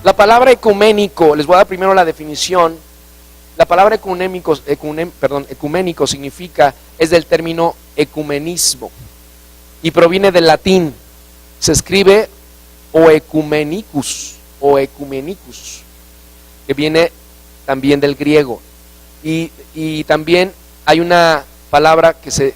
La palabra ecuménico, les voy a dar primero la definición. La palabra ecuménico significa, es del término ecumenismo y proviene del latín. Se escribe oecumenicus, que viene también del griego. Y también hay una palabra que se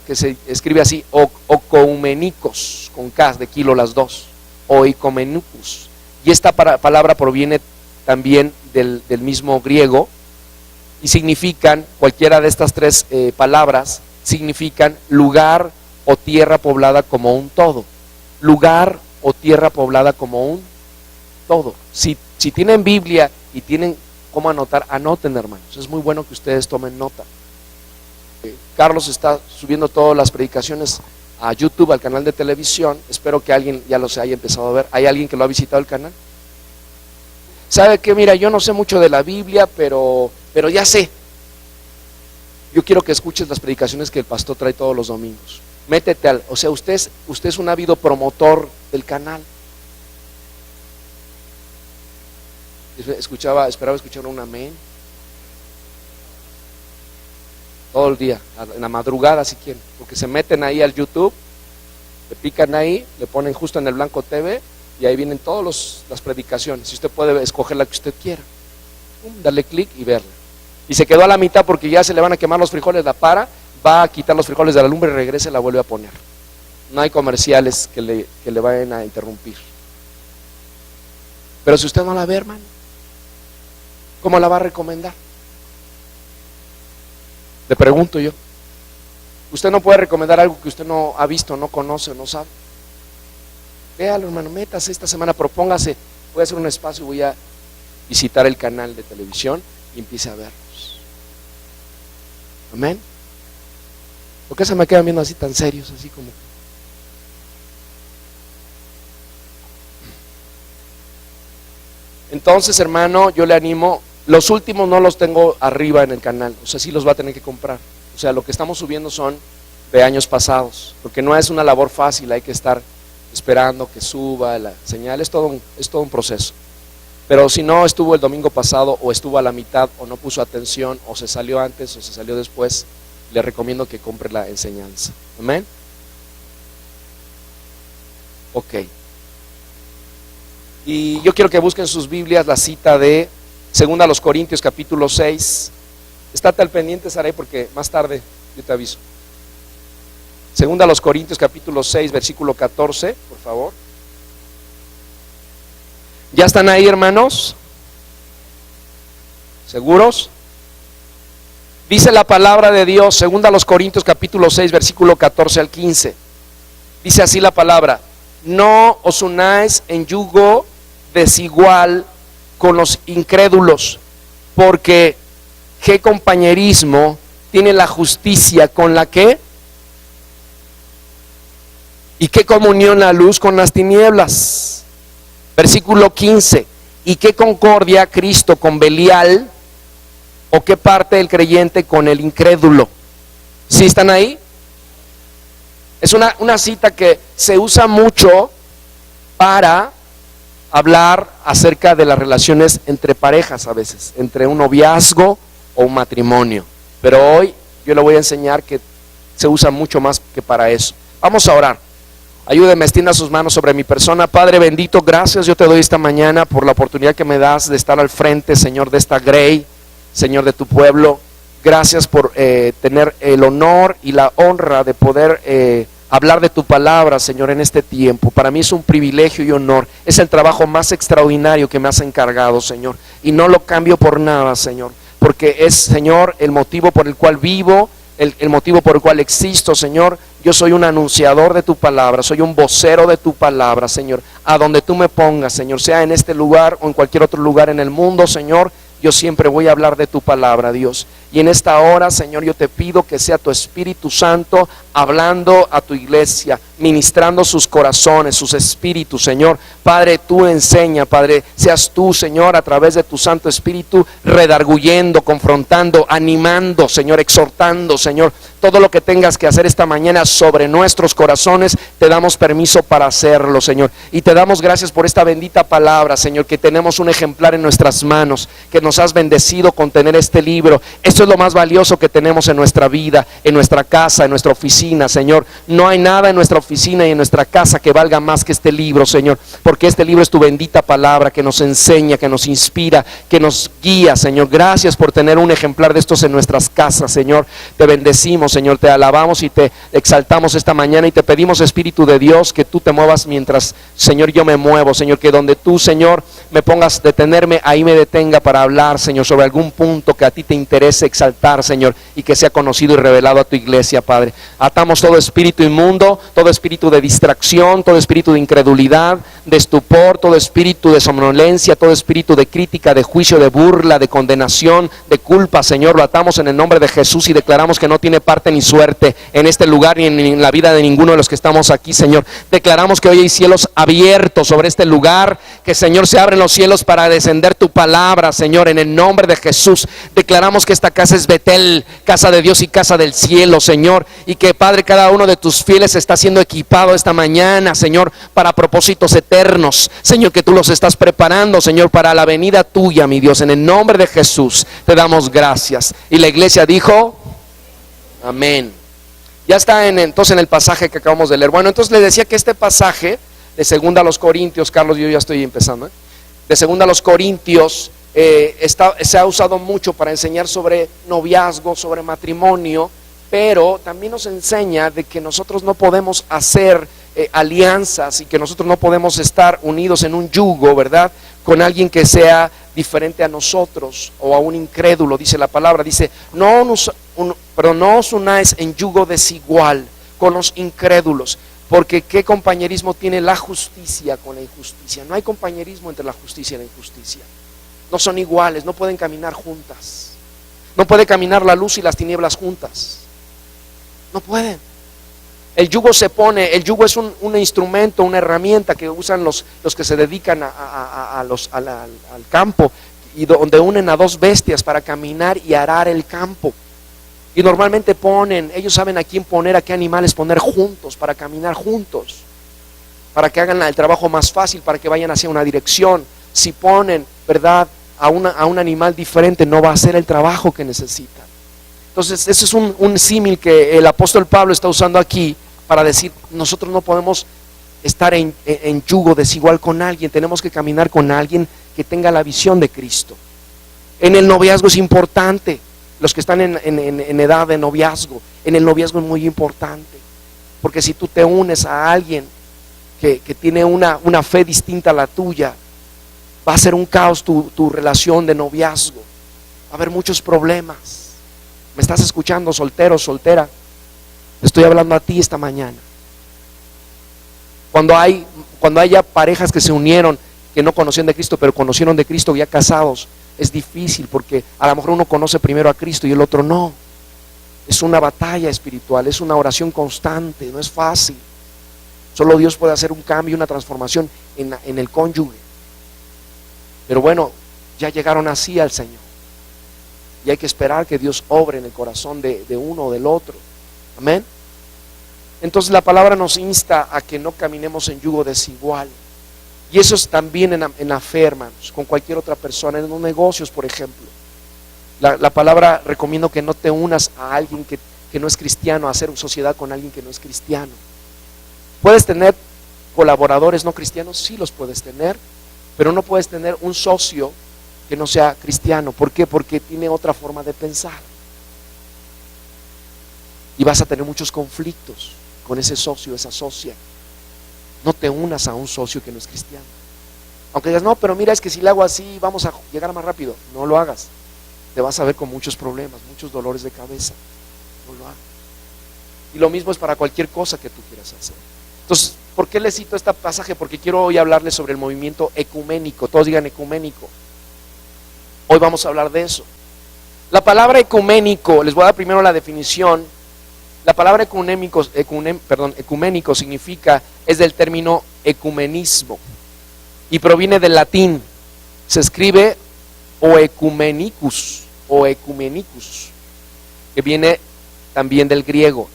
escribe así, ocoumenicos, con K de kilo las dos, oikomenicus. Y esta palabra proviene también del mismo griego y significan, cualquiera de estas tres palabras, significan lugar o tierra poblada como un todo. Lugar o tierra poblada como un todo. Si tienen Biblia y tienen cómo anotar, anoten, hermanos. Es muy bueno que ustedes tomen nota. Carlos está subiendo todas las predicaciones a YouTube, al canal de televisión. Espero que alguien ya los haya empezado a ver. ¿Hay alguien que lo ha visitado el canal? ¿Sabe qué? Mira, yo no sé mucho de la Biblia, pero ya sé. Yo quiero que escuches las predicaciones que el pastor trae todos los domingos. Métete o sea, usted es un ávido promotor del canal. Esperaba escuchar un amén. Todo el día, en la madrugada si quieren, porque se meten ahí al YouTube, le pican ahí, le ponen justo en el Blanco TV y ahí vienen todas las predicaciones. Y usted puede escoger la que usted quiera, darle clic y verla. Y se quedó a la mitad porque ya se le van a quemar los frijoles, va a quitar los frijoles de la lumbre y regresa y la vuelve a poner. No hay comerciales que le vayan a interrumpir. Pero si usted no la ve, hermano, ¿cómo la va a recomendar? Le pregunto yo. Usted no puede recomendar algo que usted no ha visto, no conoce, no sabe. Véalo, hermano, métase esta semana, propóngase, voy a hacer un espacio, voy a visitar el canal de televisión y empiece a verlos. Amén. ¿Por qué se me quedan viendo así tan serios, así como? Entonces, hermano, yo le animo. Los últimos no los tengo arriba en el canal, o sea, sí los va a tener que comprar. O sea, lo que estamos subiendo son de años pasados, porque no es una labor fácil, hay que estar esperando que suba la señal, es todo un proceso. Pero si no estuvo el domingo pasado, o estuvo a la mitad, o no puso atención, o se salió antes, o se salió después, le recomiendo que compre la enseñanza. ¿Amén? Ok. Y yo quiero que busquen sus Biblias la cita de 2 Corintios capítulo 6. Estate al pendiente, Saray, porque más tarde yo te aviso. 2 Corintios capítulo 6, versículo 14, por favor. ¿Ya están ahí, hermanos? ¿Seguros? Dice la palabra de Dios, 2 Corintios capítulo 6, versículo 14 al 15. Dice así la palabra: no os unáis en yugo desigual con los incrédulos, porque ¿qué compañerismo tiene la justicia con la que? ¿Y qué comunión la luz con las tinieblas? Versículo 15: ¿y qué concordia Cristo con Belial? ¿O qué parte del creyente con el incrédulo? ¿Sí están ahí? Es una cita que se usa mucho para hablar acerca de las relaciones entre parejas, a veces, entre un noviazgo o un matrimonio. Pero hoy yo le voy a enseñar que se usa mucho más que para eso. Vamos a orar. Ayúdeme, extienda sus manos sobre mi persona. Padre bendito, gracias yo te doy esta mañana por la oportunidad que me das de estar al frente, Señor, de esta Grey, Señor, de tu pueblo. Gracias por tener el honor y la honra de poder hablar de tu palabra, Señor, en este tiempo. Para mí es un privilegio y honor. Es el trabajo más extraordinario que me has encargado, Señor, y no lo cambio por nada, Señor, porque es, Señor, el motivo por el cual vivo, el motivo por el cual existo, Señor. Yo soy un anunciador de tu palabra, soy un vocero de tu palabra, Señor. A donde tú me pongas, Señor, sea en este lugar o en cualquier otro lugar en el mundo, Señor, yo siempre voy a hablar de tu palabra, Dios. Y en esta hora, Señor, yo te pido que sea tu Espíritu Santo hablando a tu iglesia, ministrando sus corazones, sus espíritus, Señor. Padre, tú enseña, Padre, seas tú, Señor, a través de tu Santo Espíritu, redarguyendo, confrontando, animando, Señor, exhortando, Señor. Todo lo que tengas que hacer esta mañana sobre nuestros corazones, te damos permiso para hacerlo, Señor. Y te damos gracias por esta bendita palabra, Señor, que tenemos un ejemplar en nuestras manos, que nos has bendecido con tener este libro. Esto es lo más valioso que tenemos en nuestra vida, en nuestra casa, en nuestra oficina, Señor. No hay nada en nuestra oficina y en nuestra casa que valga más que este libro, Señor, porque este libro es tu bendita palabra que nos enseña, que nos inspira, que nos guía, Señor. Gracias por tener un ejemplar de estos en nuestras casas, Señor. Te bendecimos, Señor, te alabamos y te exaltamos esta mañana y te pedimos, Espíritu de Dios, que tú te muevas mientras, Señor, yo me muevo, Señor, que donde tú, Señor, me pongas detenerme, ahí me detenga para hablar, Señor, sobre algún punto que a ti te interese exaltar, Señor, y que sea conocido y revelado a tu iglesia, Padre. Atamos todo espíritu inmundo, todo espíritu de distracción, todo espíritu de incredulidad, de estupor, todo espíritu de somnolencia, todo espíritu de crítica, de juicio, de burla, de condenación, de culpa, Señor. Lo atamos en el nombre de Jesús y declaramos que no tiene parte ni suerte en este lugar ni en la vida de ninguno de los que estamos aquí, Señor. Declaramos que hoy hay cielos abiertos sobre este lugar, que, Señor, se abren los cielos para descender tu palabra, Señor, en el nombre de Jesús. Declaramos que esta casa es Betel, casa de Dios y casa del cielo, Señor, y que, Padre, cada uno de tus fieles está siendo equipado esta mañana, Señor, para propósitos eternos, Señor, que tú los estás preparando, Señor, para la venida tuya, mi Dios. En el nombre de Jesús te damos gracias. Y la iglesia dijo amén. Ya está entonces en el pasaje que acabamos de leer. Bueno, entonces le decía que este pasaje de 2 a los Corintios, Carlos, yo ya estoy empezando, de 2 a los Corintios, se ha usado mucho para enseñar sobre noviazgo, sobre matrimonio, pero también nos enseña de que nosotros no podemos hacer alianzas y que nosotros no podemos estar unidos en un yugo, ¿verdad?, con alguien que sea diferente a nosotros o a un incrédulo. Dice la palabra, dice, no os unáis en yugo desigual con los incrédulos, porque ¿qué compañerismo tiene la justicia con la injusticia? No hay compañerismo entre la justicia y la injusticia. No son iguales, no pueden caminar juntas. No puede caminar la luz y las tinieblas juntas. No pueden. El yugo el yugo es un instrumento, una herramienta que usan los que se dedican al campo, y donde unen a dos bestias para caminar y arar el campo. Y normalmente ellos saben a quién poner, a qué animales poner juntos, para caminar juntos, para que hagan el trabajo más fácil, para que vayan hacia una dirección. Si ponen, ¿verdad?, a un animal diferente, no va a hacer el trabajo que necesitan. Entonces, ese es un símil que el apóstol Pablo está usando aquí para decir, nosotros no podemos estar en yugo desigual con alguien, tenemos que caminar con alguien que tenga la visión de Cristo. En el noviazgo es importante, los que están en edad de noviazgo, en el noviazgo es muy importante, porque si tú te unes a alguien que tiene una fe distinta a la tuya, va a ser un caos tu relación de noviazgo, va a haber muchos problemas. ¿Me estás escuchando, soltero, soltera? Te estoy hablando a ti esta mañana. Cuando haya parejas que se unieron, que no conocían de Cristo, pero conocieron de Cristo ya casados, es difícil, porque a lo mejor uno conoce primero a Cristo y el otro no. Es una batalla espiritual, es una oración constante, no es fácil. Solo Dios puede hacer un cambio, una transformación en el cónyuge. Pero bueno, ya llegaron así al Señor. Y hay que esperar que Dios obre en el corazón de uno o del otro. Amén. Entonces la palabra nos insta a que no caminemos en yugo desigual. Y eso es también en la fe, hermanos, con cualquier otra persona, en los negocios, por ejemplo. La palabra recomienda que no te unas a alguien que no es cristiano, a hacer sociedad con alguien que no es cristiano. ¿Puedes tener colaboradores no cristianos? Sí, los puedes tener, pero no puedes tener un socio que no sea cristiano. ¿Por qué? Porque tiene otra forma de pensar. Y vas a tener muchos conflictos con ese socio, esa socia. No te unas a un socio que no es cristiano. Aunque digas, no, pero mira, es que si le hago así vamos a llegar más rápido. No lo hagas. Te vas a ver con muchos problemas, muchos dolores de cabeza. No lo hagas. Y lo mismo es para cualquier cosa que tú quieras hacer. Entonces, ¿por qué les cito este pasaje? Porque quiero hoy hablarles sobre el movimiento ecuménico. Todos digan ecuménico. Hoy vamos a hablar de eso. La palabra ecuménico, les voy a dar primero la definición. La palabra ecuménico significa, es del término ecumenismo y proviene del latín. Se escribe oecumenicus, que viene también del griego.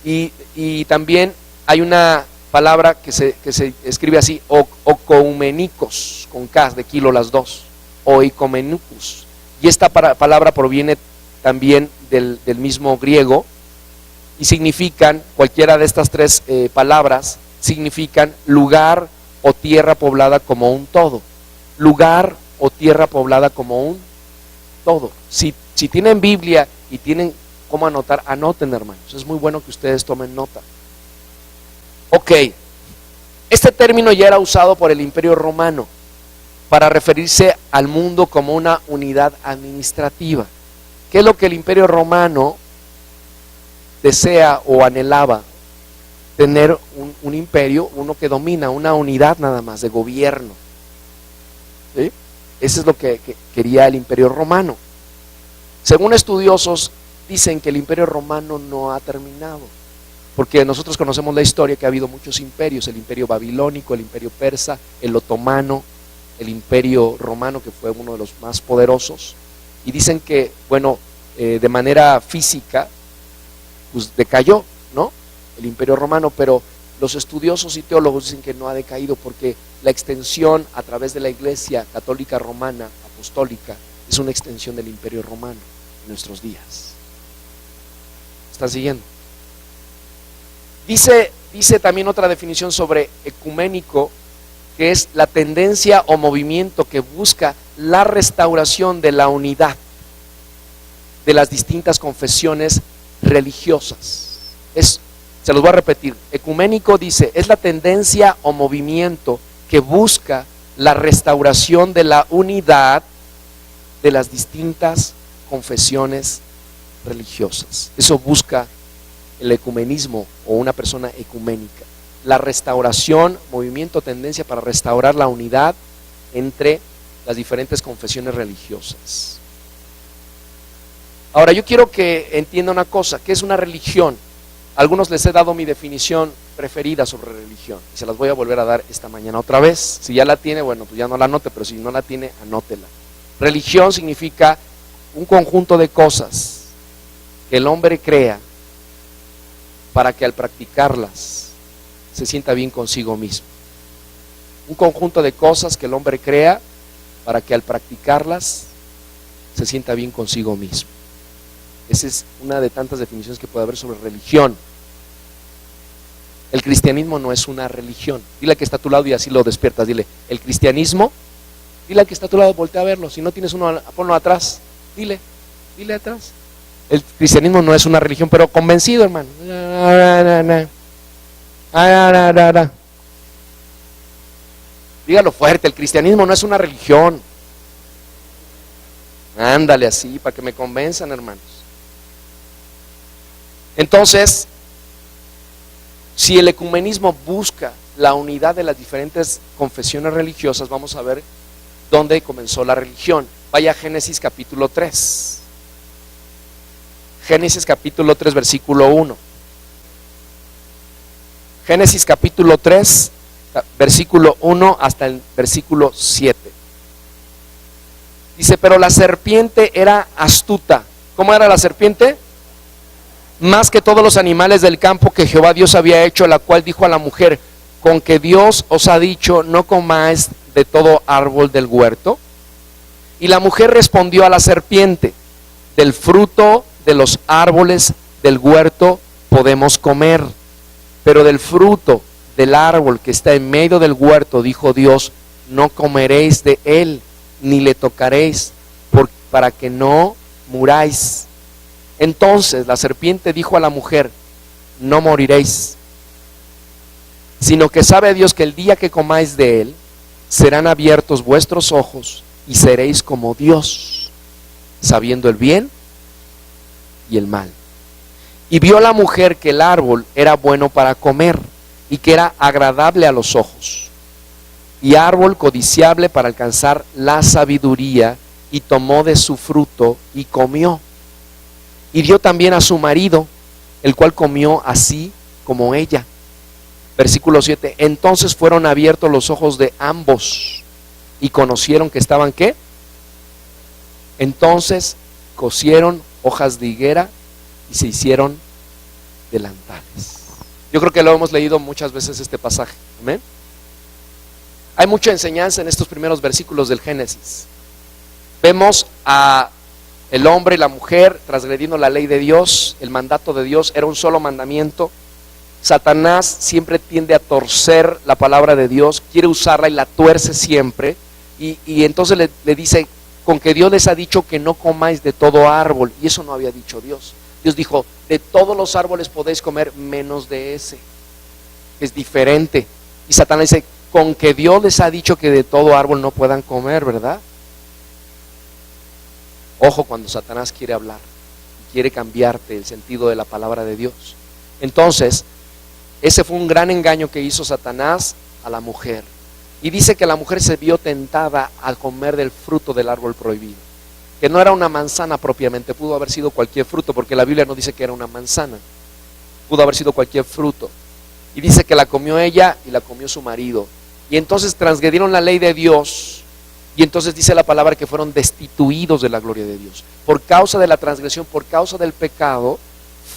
Y también hay una palabra que se escribe así, ocoumenicos, con K de kilo las dos, oikomenicus. Y esta palabra proviene también del mismo griego y significan, cualquiera de estas tres palabras, significan lugar o tierra poblada como un todo. Lugar o tierra poblada como un todo. Si tienen Biblia y tienen cómo anotar, anoten, hermanos. Es muy bueno que ustedes tomen nota. Ok, este término ya era usado por el Imperio Romano para referirse al mundo como una unidad administrativa. ¿Qué es lo que el Imperio Romano desea o anhelaba? Tener un imperio, uno que domina, una unidad nada más de gobierno. ¿Sí? Eso es lo que quería el Imperio Romano. Según estudiosos, dicen que el Imperio Romano no ha terminado, porque nosotros conocemos la historia que ha habido muchos imperios: el Imperio Babilónico, el Imperio Persa, el Otomano, el Imperio Romano, que fue uno de los más poderosos. Y dicen que, bueno, de manera física, pues decayó, ¿no?, el Imperio Romano, pero los estudiosos y teólogos dicen que no ha decaído, porque la extensión a través de la Iglesia Católica Romana Apostólica es una extensión del Imperio Romano en nuestros días. ¿Están siguiendo? Dice también otra definición sobre ecuménico, que es la tendencia o movimiento que busca la restauración de la unidad de las distintas confesiones religiosas. Se los voy a repetir. Ecuménico, dice, es la tendencia o movimiento que busca la restauración de la unidad de las distintas confesiones religiosas. Eso busca el ecumenismo o una persona ecuménica. La restauración, movimiento, tendencia para restaurar la unidad entre las diferentes confesiones religiosas. Ahora, yo quiero que entienda una cosa: ¿qué es una religión? A algunos les he dado mi definición preferida sobre religión y se las voy a volver a dar esta mañana otra vez. Si ya la tiene, bueno, pues ya no la anote, pero si no la tiene, anótela. Religión significa un conjunto de cosas que el hombre crea para que al practicarlas se sienta bien consigo mismo. Un conjunto de cosas que el hombre crea para que al practicarlas se sienta bien consigo mismo. Esa es una de tantas definiciones que puede haber sobre religión. El cristianismo no es una religión. Dile al que está a tu lado y así lo despiertas. Dile, el cristianismo, dile al que está a tu lado, voltea a verlo. Si no tienes uno, ponlo atrás. Dile atrás. El cristianismo no es una religión, pero convencido, hermano. Dígalo fuerte: el cristianismo no es una religión. Ándale así, para que me convenzan, hermanos. Entonces, si el ecumenismo busca la unidad de las diferentes confesiones religiosas, vamos a ver dónde comenzó la religión. Vaya a Génesis capítulo 3. Génesis capítulo 3, versículo 1. Génesis capítulo 3, versículo 1 hasta el versículo 7. Dice: pero la serpiente era astuta. ¿Cómo era la serpiente? Más que todos los animales del campo que Jehová Dios había hecho, la cual dijo a la mujer: ¿con que Dios os ha dicho, no comáis de todo árbol del huerto? Y la mujer respondió a la serpiente: del fruto de los árboles del huerto podemos comer, pero del fruto del árbol que está en medio del huerto, dijo Dios, no comeréis de él, ni le tocaréis, para que no muráis. Entonces la serpiente dijo a la mujer: no moriréis, sino que sabe Dios que el día que comáis de él, serán abiertos vuestros ojos y seréis como Dios, sabiendo el bien y el mal. Y vio la mujer que el árbol era bueno para comer y que era agradable a los ojos, y árbol codiciable para alcanzar la sabiduría, y tomó de su fruto y comió. Y dio también a su marido, el cual comió así como ella. Versículo 7, entonces fueron abiertos los ojos de ambos y conocieron que estaban ¿qué? Entonces cosieron hojas de higuera y se hicieron delantales. Yo creo que lo hemos leído muchas veces este pasaje, amén. Hay mucha enseñanza en estos primeros versículos del Génesis. Vemos a el hombre y la mujer transgrediendo la ley de Dios, el mandato de Dios era un solo mandamiento. Satanás siempre tiende a torcer la palabra de Dios, quiere usarla y la tuerce siempre, y entonces le dice, con que Dios les ha dicho que no comáis de todo árbol, y eso no había dicho Dios. Dios dijo, de todos los árboles podéis comer menos de ese, que es diferente. Y Satanás dice, con que Dios les ha dicho que de todo árbol no puedan comer, ¿verdad? Ojo cuando Satanás quiere hablar, quiere cambiarte el sentido de la palabra de Dios. Entonces, ese fue un gran engaño que hizo Satanás a la mujer. Y dice que la mujer se vio tentada a comer del fruto del árbol prohibido, que no era una manzana propiamente, pudo haber sido cualquier fruto, porque la Biblia no dice que era una manzana, pudo haber sido cualquier fruto. Y dice que la comió ella y la comió su marido. Y entonces transgredieron la ley de Dios, y entonces dice la palabra que fueron destituidos de la gloria de Dios. Por causa de la transgresión, por causa del pecado,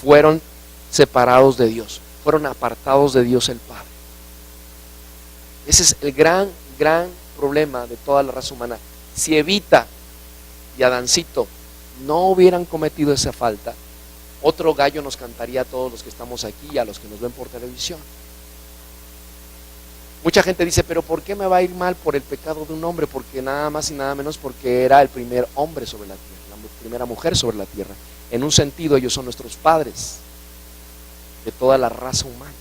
fueron separados de Dios, fueron apartados de Dios el Padre. Ese es el gran problema de toda la raza humana. Si Evita y Adancito no hubieran cometido esa falta, otro gallo nos cantaría a todos los que estamos aquí y a los que nos ven por televisión. Mucha gente dice, pero ¿por qué me va a ir mal por el pecado de un hombre? Porque nada más y nada menos porque era el primer hombre sobre la tierra, la primera mujer sobre la tierra. En un sentido ellos son nuestros padres de toda la raza humana,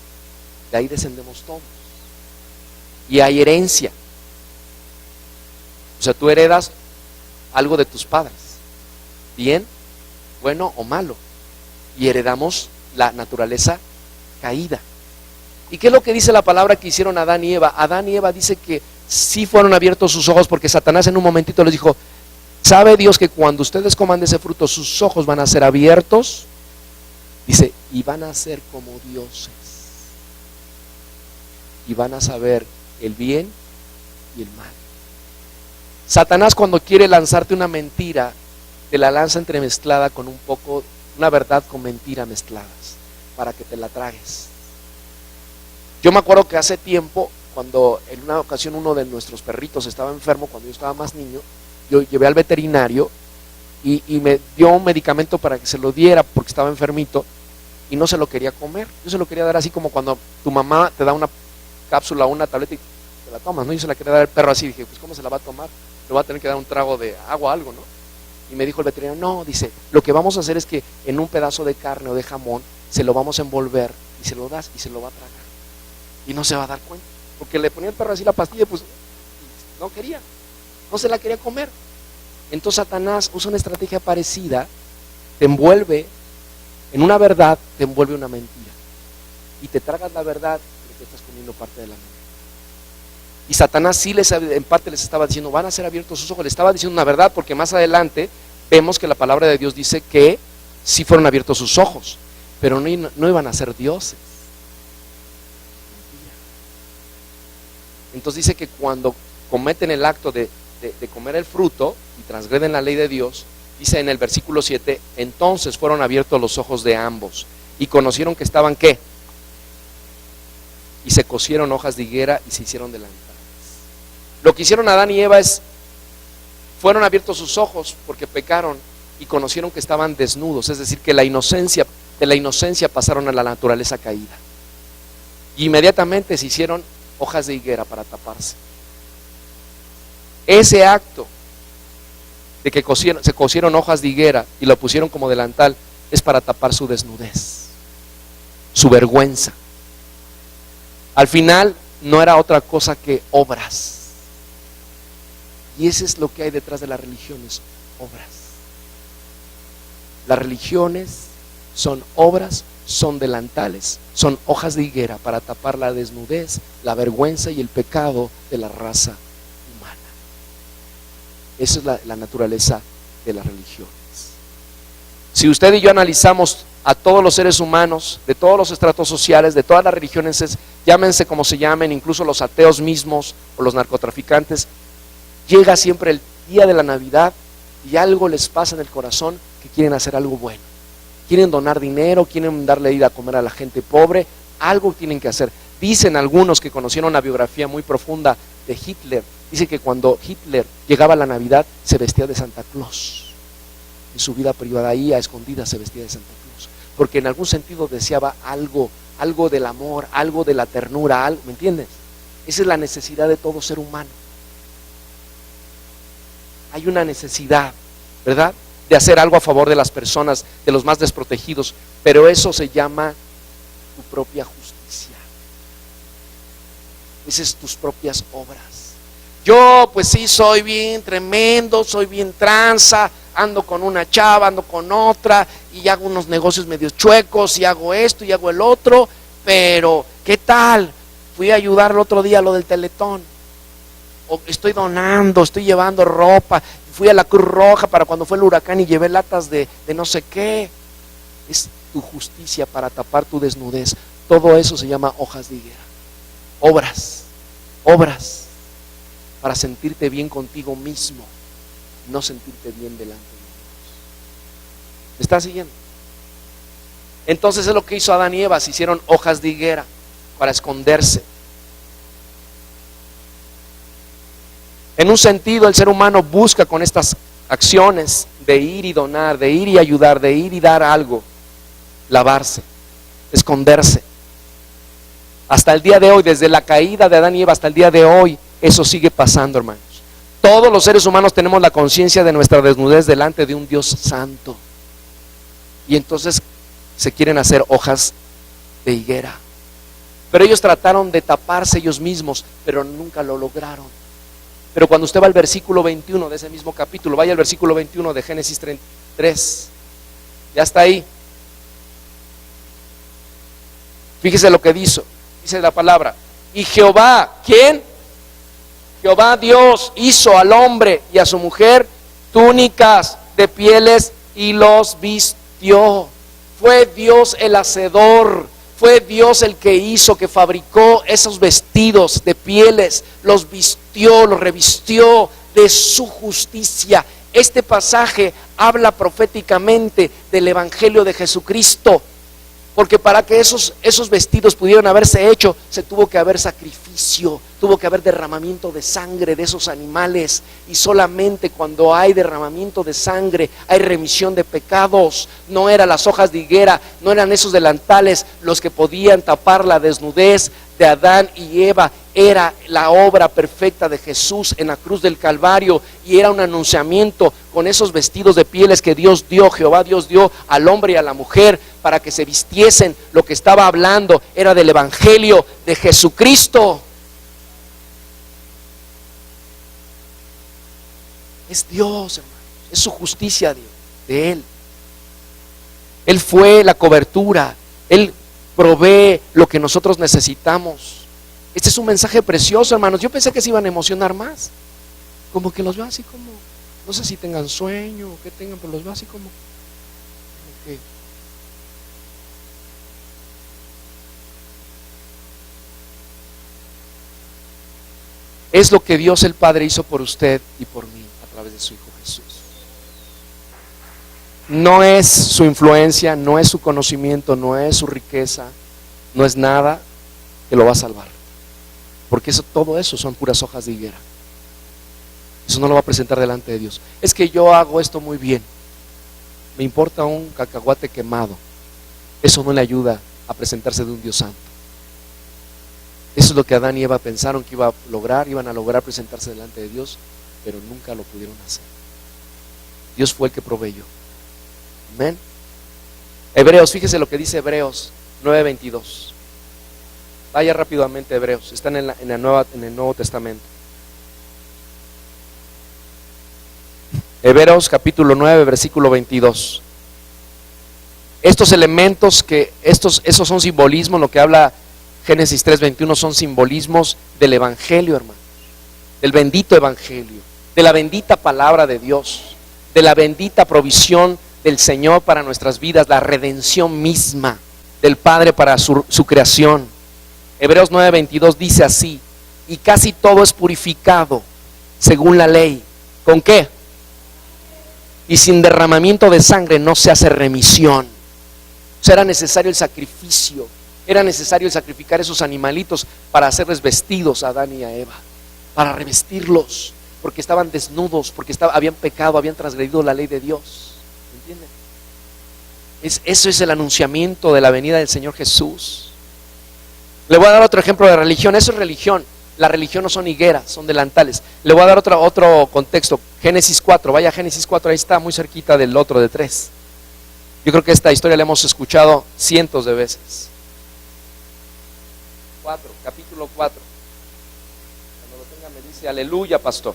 de ahí descendemos todos. Y hay herencia, o sea, tú heredas algo de tus padres, bien, bueno o malo, y heredamos la naturaleza caída. ¿Y qué es lo que dice la palabra que hicieron Adán y Eva? Adán y Eva dice que sí fueron abiertos sus ojos, porque Satanás en un momentito les dijo, ¿sabe Dios que cuando ustedes coman de ese fruto sus ojos van a ser abiertos? Dice, y van a ser como dioses, y van a saber el bien y el mal. Satanás cuando quiere lanzarte una mentira, te la lanza entremezclada con un poco, una verdad con mentira mezcladas, para que te la tragues. Yo me acuerdo que hace tiempo, cuando en una ocasión uno de nuestros perritos estaba enfermo, cuando yo estaba más niño, yo llevé al veterinario y me dio un medicamento para que se lo diera porque estaba enfermito y no se lo quería comer. Yo se lo quería dar así como cuando tu mamá te da una cápsula o una tableta y te la tomas, ¿no? Yo se la quería dar al perro así, dije, pues ¿cómo se la va a tomar? Le va a tener que dar un trago de agua, algo, ¿no? Y me dijo el veterinario, no, dice, lo que vamos a hacer es que en un pedazo de carne o de jamón se lo vamos a envolver y se lo das y se lo va a tragar. Y no se va a dar cuenta, porque le ponía el perro así la pastilla, pues no quería, no se la quería comer. Entonces Satanás usa una estrategia parecida, te envuelve en una verdad, te envuelve una mentira, y te tragas la verdad porque estás comiendo parte de la mentira. Y Satanás sí en parte les estaba diciendo, van a ser abiertos sus ojos, les estaba diciendo una verdad, porque más adelante vemos que la palabra de Dios dice que sí fueron abiertos sus ojos, pero no iban a ser dioses. Entonces dice que cuando cometen el acto de comer el fruto y transgreden la ley de Dios, dice en el versículo 7, entonces fueron abiertos los ojos de ambos y conocieron que estaban ¿qué? Y se cosieron hojas de higuera y se hicieron delantales. Lo que hicieron Adán y Eva fueron abiertos sus ojos porque pecaron y conocieron que estaban desnudos, es decir, que de la inocencia pasaron a la naturaleza caída. Y inmediatamente se hicieron hojas de higuera para taparse. Ese acto de que se cosieron hojas de higuera y lo pusieron como delantal es para tapar su desnudez, su vergüenza. Al final no era otra cosa que obras. Y eso es lo que hay detrás de las religiones, obras. Las religiones son obras, son delantales, son hojas de higuera para tapar la desnudez, la vergüenza y el pecado de la raza humana. Esa es la naturaleza de las religiones. Si usted y yo analizamos a todos los seres humanos, de todos los estratos sociales, de todas las religiones, llámense como se llamen, incluso los ateos mismos o los narcotraficantes, llega siempre el día de la Navidad y algo les pasa en el corazón que quieren hacer algo bueno. Quieren donar dinero, quieren darle ir a comer a la gente pobre, algo tienen que hacer. Dicen algunos que conocieron una biografía muy profunda de Hitler, dice que cuando Hitler llegaba a la Navidad se vestía de Santa Claus. En su vida privada, ahí a escondidas se vestía de Santa Claus, porque en algún sentido deseaba algo del amor, algo de la ternura, algo, ¿me entiendes? Esa es la necesidad de todo ser humano. Hay una necesidad, ¿verdad?, de hacer algo a favor de las personas, de los más desprotegidos, pero eso se llama tu propia justicia. Esas son tus propias obras. Yo pues sí soy bien tremendo, soy bien tranza, ando con una chava, ando con otra y hago unos negocios medio chuecos y hago esto y hago el otro, pero ¿qué tal? Fui a ayudar el otro día a lo del Teletón, o estoy donando, estoy llevando ropa, fui a la Cruz Roja para cuando fue el huracán y llevé latas de no sé qué. Es tu justicia para tapar tu desnudez. Todo eso se llama hojas de higuera. Obras para sentirte bien contigo mismo, no sentirte bien delante de Dios. ¿Me estás siguiendo? Entonces es lo que hizo Adán y Eva, se hicieron hojas de higuera para esconderse. En un sentido, el ser humano busca con estas acciones de ir y donar, de ir y ayudar, de ir y dar algo, lavarse, esconderse. Hasta el día de hoy, desde la caída de Adán y Eva hasta el día de hoy, eso sigue pasando, hermanos. Todos los seres humanos tenemos la conciencia de nuestra desnudez delante de un Dios santo. Y entonces se quieren hacer hojas de higuera. Pero ellos trataron de taparse ellos mismos, pero nunca lo lograron. Pero cuando usted va al versículo 21 de ese mismo capítulo, vaya al versículo 21 de Génesis 33, ya está ahí. Fíjese lo que dice la palabra. Y Jehová, ¿quién? Jehová Dios hizo al hombre y a su mujer túnicas de pieles y los vistió. Fue Dios el hacedor. Fue Dios el que hizo, que fabricó esos vestidos de pieles, los vistió, los revistió de su justicia. Este pasaje habla proféticamente del Evangelio de Jesucristo, porque para que esos vestidos pudieran haberse hecho, se tuvo que haber sacrificio, tuvo que haber derramamiento de sangre de esos animales, y solamente cuando hay derramamiento de sangre hay remisión de pecados. No eran las hojas de higuera, no eran esos delantales los que podían tapar la desnudez de Adán y Eva. Era la obra perfecta de Jesús en la cruz del Calvario, y era un anunciamiento con esos vestidos de pieles que Dios dio, Jehová Dios dio al hombre y a la mujer para que se vistiesen. Lo que estaba hablando era del Evangelio de Jesucristo. Es Dios, hermano, es su justicia de Él. Él fue la cobertura, Él provee lo que nosotros necesitamos. Este es un mensaje precioso, hermanos. Yo pensé que se iban a emocionar más. Como que los veo así como, no sé si tengan sueño o qué tengan, pero los veo así como que es lo que Dios el Padre hizo por usted y por mí a través de su Hijo Jesús. No es su influencia, no es su conocimiento, no es su riqueza, no es nada que lo va a salvar. Porque todo eso son puras hojas de higuera. Eso no lo va a presentar delante de Dios. Es que yo hago esto muy bien. Me importa un cacahuate quemado. Eso no le ayuda a presentarse de un Dios santo. Eso es lo que Adán y Eva pensaron que iban a lograr presentarse delante de Dios, pero nunca lo pudieron hacer. Dios fue el que proveyó. Amén. Hebreos, fíjese lo que dice Hebreos 9:22. Vaya rápidamente a Hebreos, están en el Nuevo Testamento. Hebreos capítulo 9, versículo 22. Estos elementos esos son simbolismos, lo que habla Génesis 3:21 son simbolismos del Evangelio, hermano, del bendito Evangelio, de la bendita palabra de Dios, de la bendita provisión del Señor para nuestras vidas, la redención misma del Padre para su creación. Hebreos 9:22 dice así: y casi todo es purificado según la ley. ¿Con qué? Y sin derramamiento de sangre no se hace remisión. O sea, era necesario el sacrificio, era necesario el sacrificar esos animalitos para hacerles vestidos a Adán y a Eva, para revestirlos, porque estaban desnudos, porque habían pecado, habían transgredido la ley de Dios. ¿Entienden? Eso es el anunciamiento de la venida del Señor Jesús. Le voy a dar otro ejemplo de religión. Eso es religión. La religión no son higueras, son delantales. Le voy a dar otro contexto. Génesis 4, vaya a Génesis 4, ahí está, muy cerquita del otro de 3. Yo creo que esta historia la hemos escuchado cientos de veces. Capítulo 4. Cuando lo tenga me dice aleluya, pastor.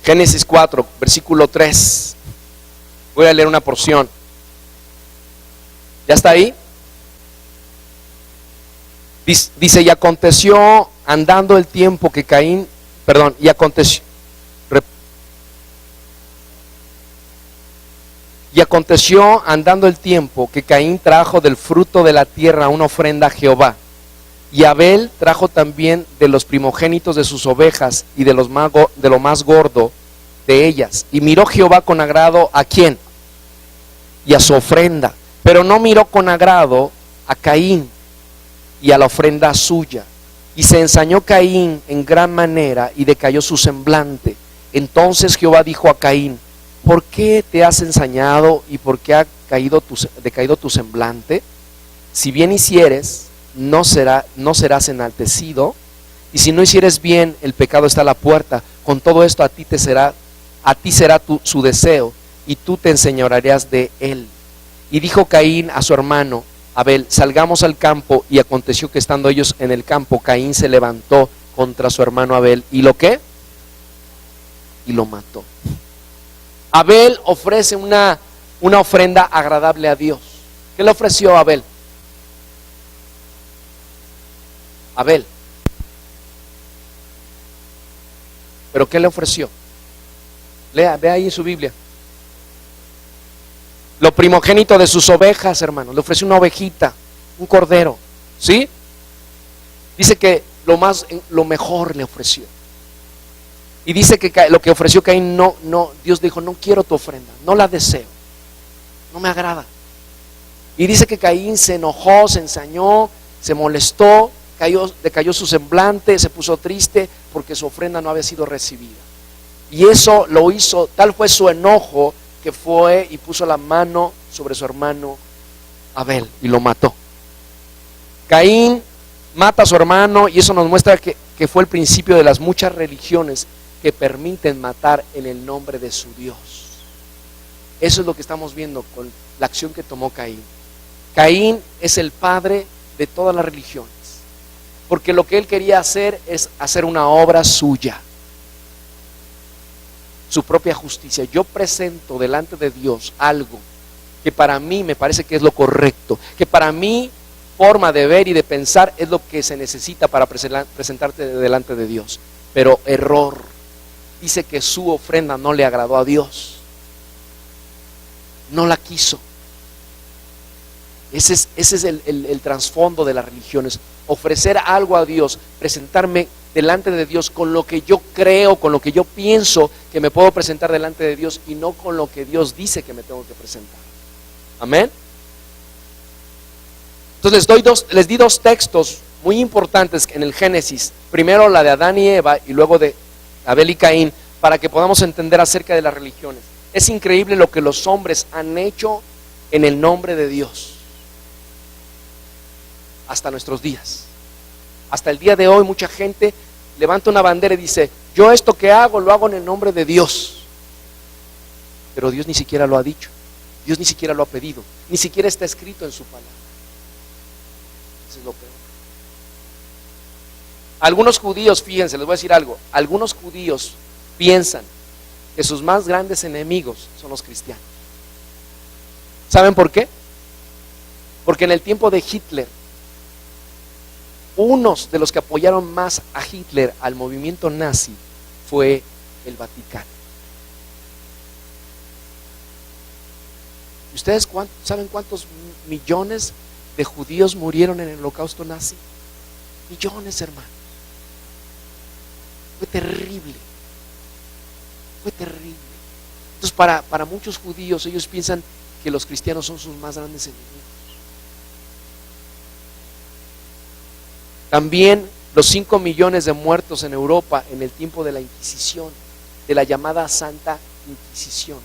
Génesis 4, versículo 3. Voy a leer una porción. ¿Ya está ahí? Dice, y aconteció andando el tiempo que Caín, y aconteció andando el tiempo que Caín trajo del fruto de la tierra una ofrenda a Jehová. Y Abel trajo también de los primogénitos de sus ovejas y de lo más gordo de ellas. Y miró Jehová con agrado ¿a quién? Y a su ofrenda. Pero no miró con agrado a Caín y a la ofrenda suya. Y se ensañó Caín en gran manera y decayó su semblante. Entonces Jehová dijo a Caín: ¿por qué te has ensañado y por qué ha decaído tu semblante? Si bien hicieres, no serás enaltecido, y si no hicieres bien, el pecado está a la puerta. Con todo esto a ti será su deseo, y tú te enseñorearás de él. Y dijo Caín a su hermano Abel: salgamos al campo. Y aconteció que estando ellos en el campo, Caín se levantó contra su hermano Abel. ¿Y lo qué? Y lo mató. Abel ofrece una ofrenda agradable a Dios. ¿Qué le ofreció Abel? Abel. ¿Pero qué le ofreció? Ve ahí en su Biblia. Lo primogénito de sus ovejas, hermano. Le ofreció una ovejita, un cordero. ¿Sí? Dice que lo mejor le ofreció. Y dice que lo que ofreció Caín, Dios dijo: no quiero tu ofrenda, no la deseo, no me agrada. Y dice que Caín se enojó, se ensañó, se molestó, decayó su semblante, se puso triste porque su ofrenda no había sido recibida. Y eso lo hizo, tal fue su enojo, que fue y puso la mano sobre su hermano Abel y lo mató. Caín mata a su hermano, y eso nos muestra que fue el principio de las muchas religiones que permiten matar en el nombre de su Dios. Eso es lo que estamos viendo con la acción que tomó Caín. Caín es el padre de todas las religiones, porque lo que él quería hacer es hacer una obra suya, su propia justicia. Yo presento delante de Dios algo que para mí me parece que es lo correcto, que para mí forma de ver y de pensar es lo que se necesita para presentarte delante de Dios. Pero error. Dice que su ofrenda no le agradó a Dios, no la quiso. Ese es el trasfondo de las religiones: ofrecer algo a Dios, presentarme delante de Dios con lo que yo creo, con lo que yo pienso que me puedo presentar delante de Dios, y no con lo que Dios dice que me tengo que presentar. Amén. Entonces les di dos textos muy importantes en el Génesis. Primero la de Adán y Eva, y luego de Abel y Caín, para que podamos entender acerca de las religiones. Es increíble lo que los hombres han hecho en el nombre de Dios hasta nuestros días. Hasta el día de hoy mucha gente levanta una bandera y dice: yo esto que hago lo hago en el nombre de Dios. Pero Dios ni siquiera lo ha dicho, Dios ni siquiera lo ha pedido, ni siquiera está escrito en su palabra. Eso es lo peor. Algunos judíos, fíjense, les voy a decir algo. Algunos judíos piensan que sus más grandes enemigos son los cristianos. ¿Saben por qué? Porque en el tiempo de Hitler, unos de los que apoyaron más a Hitler, al movimiento nazi, fue el Vaticano. ¿Ustedes saben cuántos millones de judíos murieron en el holocausto nazi? Millones, hermanos. Fue terrible. Fue terrible. Entonces para muchos judíos, ellos piensan que los cristianos son sus más grandes enemigos. También los 5 millones de muertos en Europa en el tiempo de la Inquisición, de la llamada Santa Inquisición,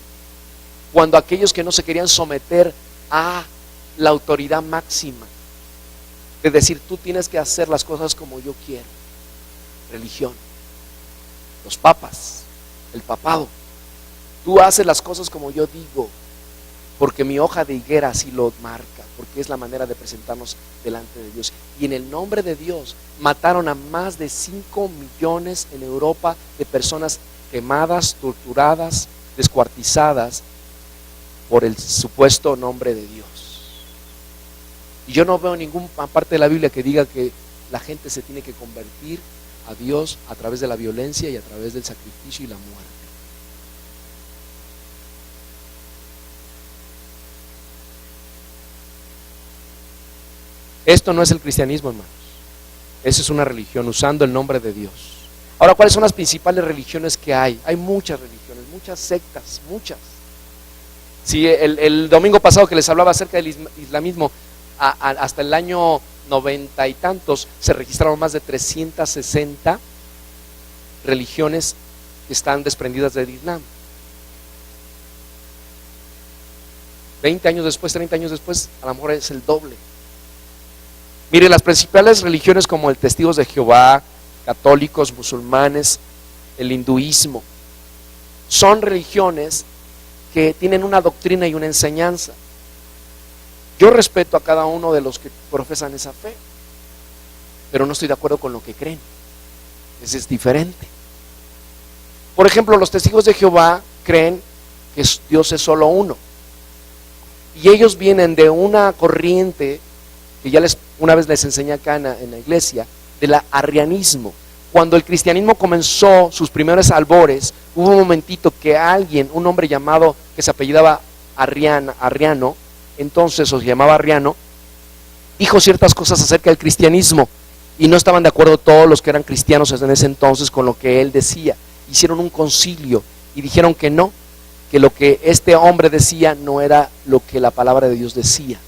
cuando aquellos que no se querían someter a la autoridad máxima, es decir, tú tienes que hacer las cosas como yo quiero, religión, los papas, el papado, tú haces las cosas como yo digo, porque mi hoja de higuera así lo marca, porque es la manera de presentarnos delante de Dios. Y en el nombre de Dios mataron a más de 5 millones en Europa de personas quemadas, torturadas, descuartizadas por el supuesto nombre de Dios. Y yo no veo ninguna parte de la Biblia que diga que la gente se tiene que convertir a Dios a través de la violencia y a través del sacrificio y la muerte. Esto no es el cristianismo, hermanos. Eso es una religión usando el nombre de Dios. Ahora, ¿cuáles son las principales religiones que hay? Hay muchas religiones, muchas sectas, muchas. Sí, el domingo pasado que les hablaba acerca del islamismo, hasta el año 90 y tantos se registraron más de 360 religiones que están desprendidas del Islam. 20 años después, 30 años después, a lo mejor es el doble. Mire, las principales religiones como el Testigos de Jehová, católicos, musulmanes, el hinduismo, son religiones que tienen una doctrina y una enseñanza. Yo respeto a cada uno de los que profesan esa fe, pero no estoy de acuerdo con lo que creen. Ese es diferente. Por ejemplo, los Testigos de Jehová creen que Dios es solo uno. Y ellos vienen de una corriente que ya una vez les enseñé acá en la iglesia, del arrianismo. Cuando el cristianismo comenzó sus primeros albores, hubo un momentito que un hombre llamado, que se apellidaba Arriano, entonces, o se llamaba Arriano, dijo ciertas cosas acerca del cristianismo, y no estaban de acuerdo todos los que eran cristianos en ese entonces con lo que él decía. Hicieron un concilio y dijeron que no, que lo que este hombre decía no era lo que la palabra de Dios decía.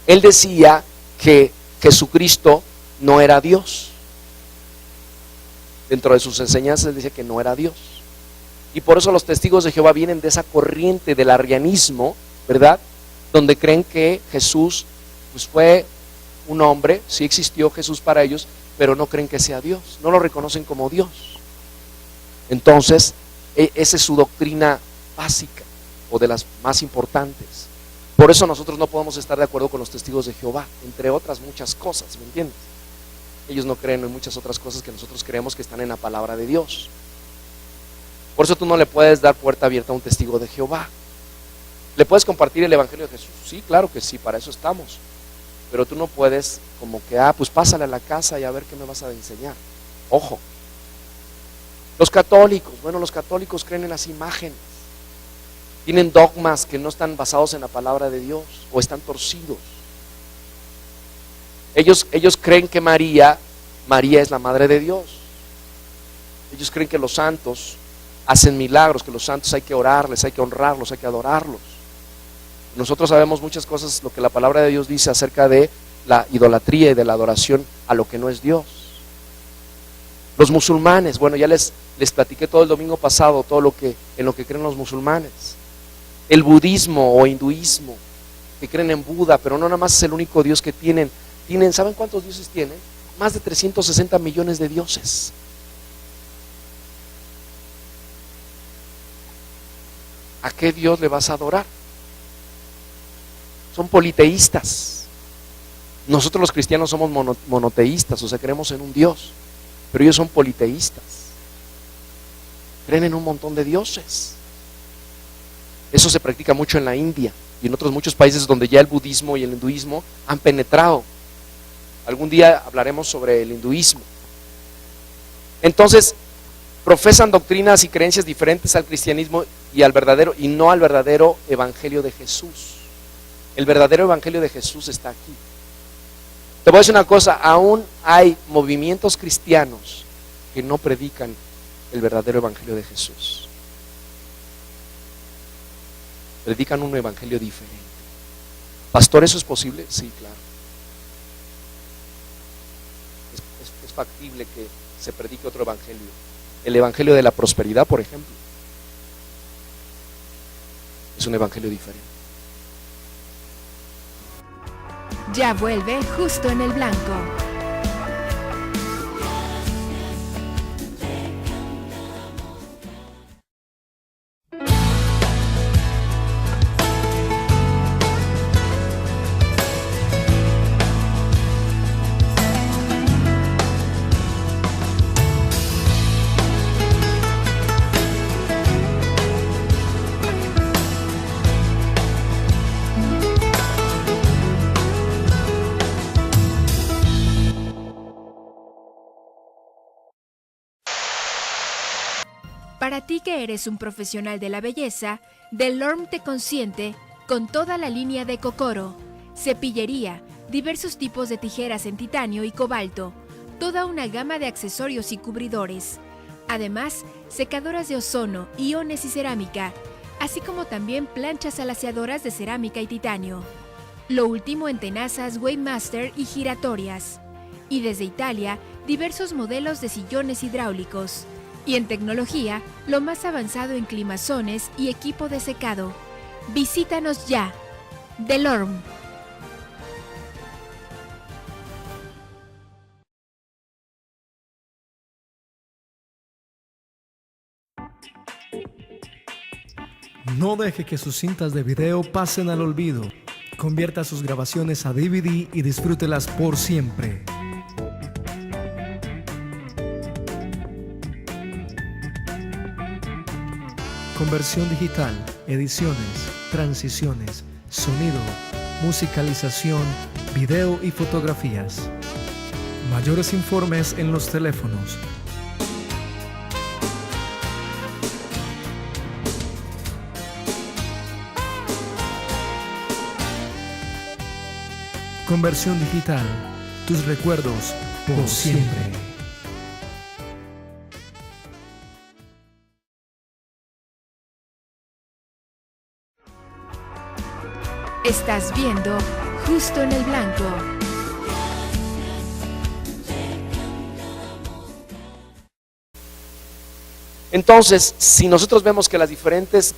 Él decía que Jesucristo no era Dios. Dentro de sus enseñanzas él dice que no era Dios. Y por eso los Testigos de Jehová vienen de esa corriente del arrianismo, ¿verdad? Donde creen que Jesús pues fue un hombre, sí existió Jesús para ellos, pero no creen que sea Dios, no lo reconocen como Dios. Entonces, esa es su doctrina básica o de las más importantes. Por eso nosotros no podemos estar de acuerdo con los Testigos de Jehová, entre otras muchas cosas, ¿me entiendes? Ellos no creen en muchas otras cosas que nosotros creemos que están en la palabra de Dios. Por eso tú no le puedes dar puerta abierta a un Testigo de Jehová. ¿Le puedes compartir el Evangelio de Jesús? Sí, claro que sí, para eso estamos. Pero tú no puedes como que, pues pásale a la casa y a ver qué me vas a enseñar. Ojo. Los católicos creen en las imágenes. Tienen dogmas que no están basados en la palabra de Dios o están torcidos. Ellos creen que María es la madre de Dios. Ellos creen que los santos hacen milagros, que los santos hay que orarles, hay que honrarlos, hay que adorarlos. Nosotros sabemos muchas cosas, lo que la palabra de Dios dice acerca de la idolatría y de la adoración a lo que no es Dios. Los musulmanes, bueno, ya les platiqué todo el domingo pasado en lo que creen los musulmanes. El budismo o hinduismo, que creen en Buda, pero no nada más es el único Dios que tienen. ¿Saben cuántos dioses tienen? Más de 360 millones de dioses. ¿A qué Dios le vas a adorar? Son politeístas. Nosotros los cristianos somos monoteístas, o sea, creemos en un Dios, pero ellos son politeístas. Creen en un montón de dioses. Eso se practica mucho en la India y en otros muchos países donde ya el budismo y el hinduismo han penetrado. Algún día hablaremos sobre el hinduismo. Entonces, profesan doctrinas y creencias diferentes al cristianismo y no al verdadero evangelio de Jesús. El verdadero evangelio de Jesús está aquí. Te voy a decir una cosa, aún hay movimientos cristianos que no predican el verdadero evangelio de Jesús. Predican un evangelio diferente. Pastor, ¿eso es posible? Sí, claro. Es factible que se predique otro evangelio. El evangelio de la prosperidad, por ejemplo, es un evangelio diferente. Ya vuelve Justo en el Blanco. Para ti que eres un profesional de la belleza, Delorme te consiente con toda la línea de Kokoro, cepillería, diversos tipos de tijeras en titanio y cobalto, toda una gama de accesorios y cubridores. Además, secadoras de ozono, iones y cerámica, así como también planchas alaciadoras de cerámica y titanio. Lo último en tenazas Weighmaster y giratorias. Y desde Italia, diversos modelos de sillones hidráulicos. Y en tecnología, lo más avanzado en climazones y equipo de secado. Visítanos ya. Delorme. No deje que sus cintas de video pasen al olvido. Convierta sus grabaciones a DVD y disfrútelas por siempre. Conversión digital, ediciones, transiciones, sonido, musicalización, video y fotografías. Mayores informes en los teléfonos. Conversión digital, tus recuerdos por siempre. Estás viendo Justo en el Blanco. Entonces, si nosotros vemos que las diferentes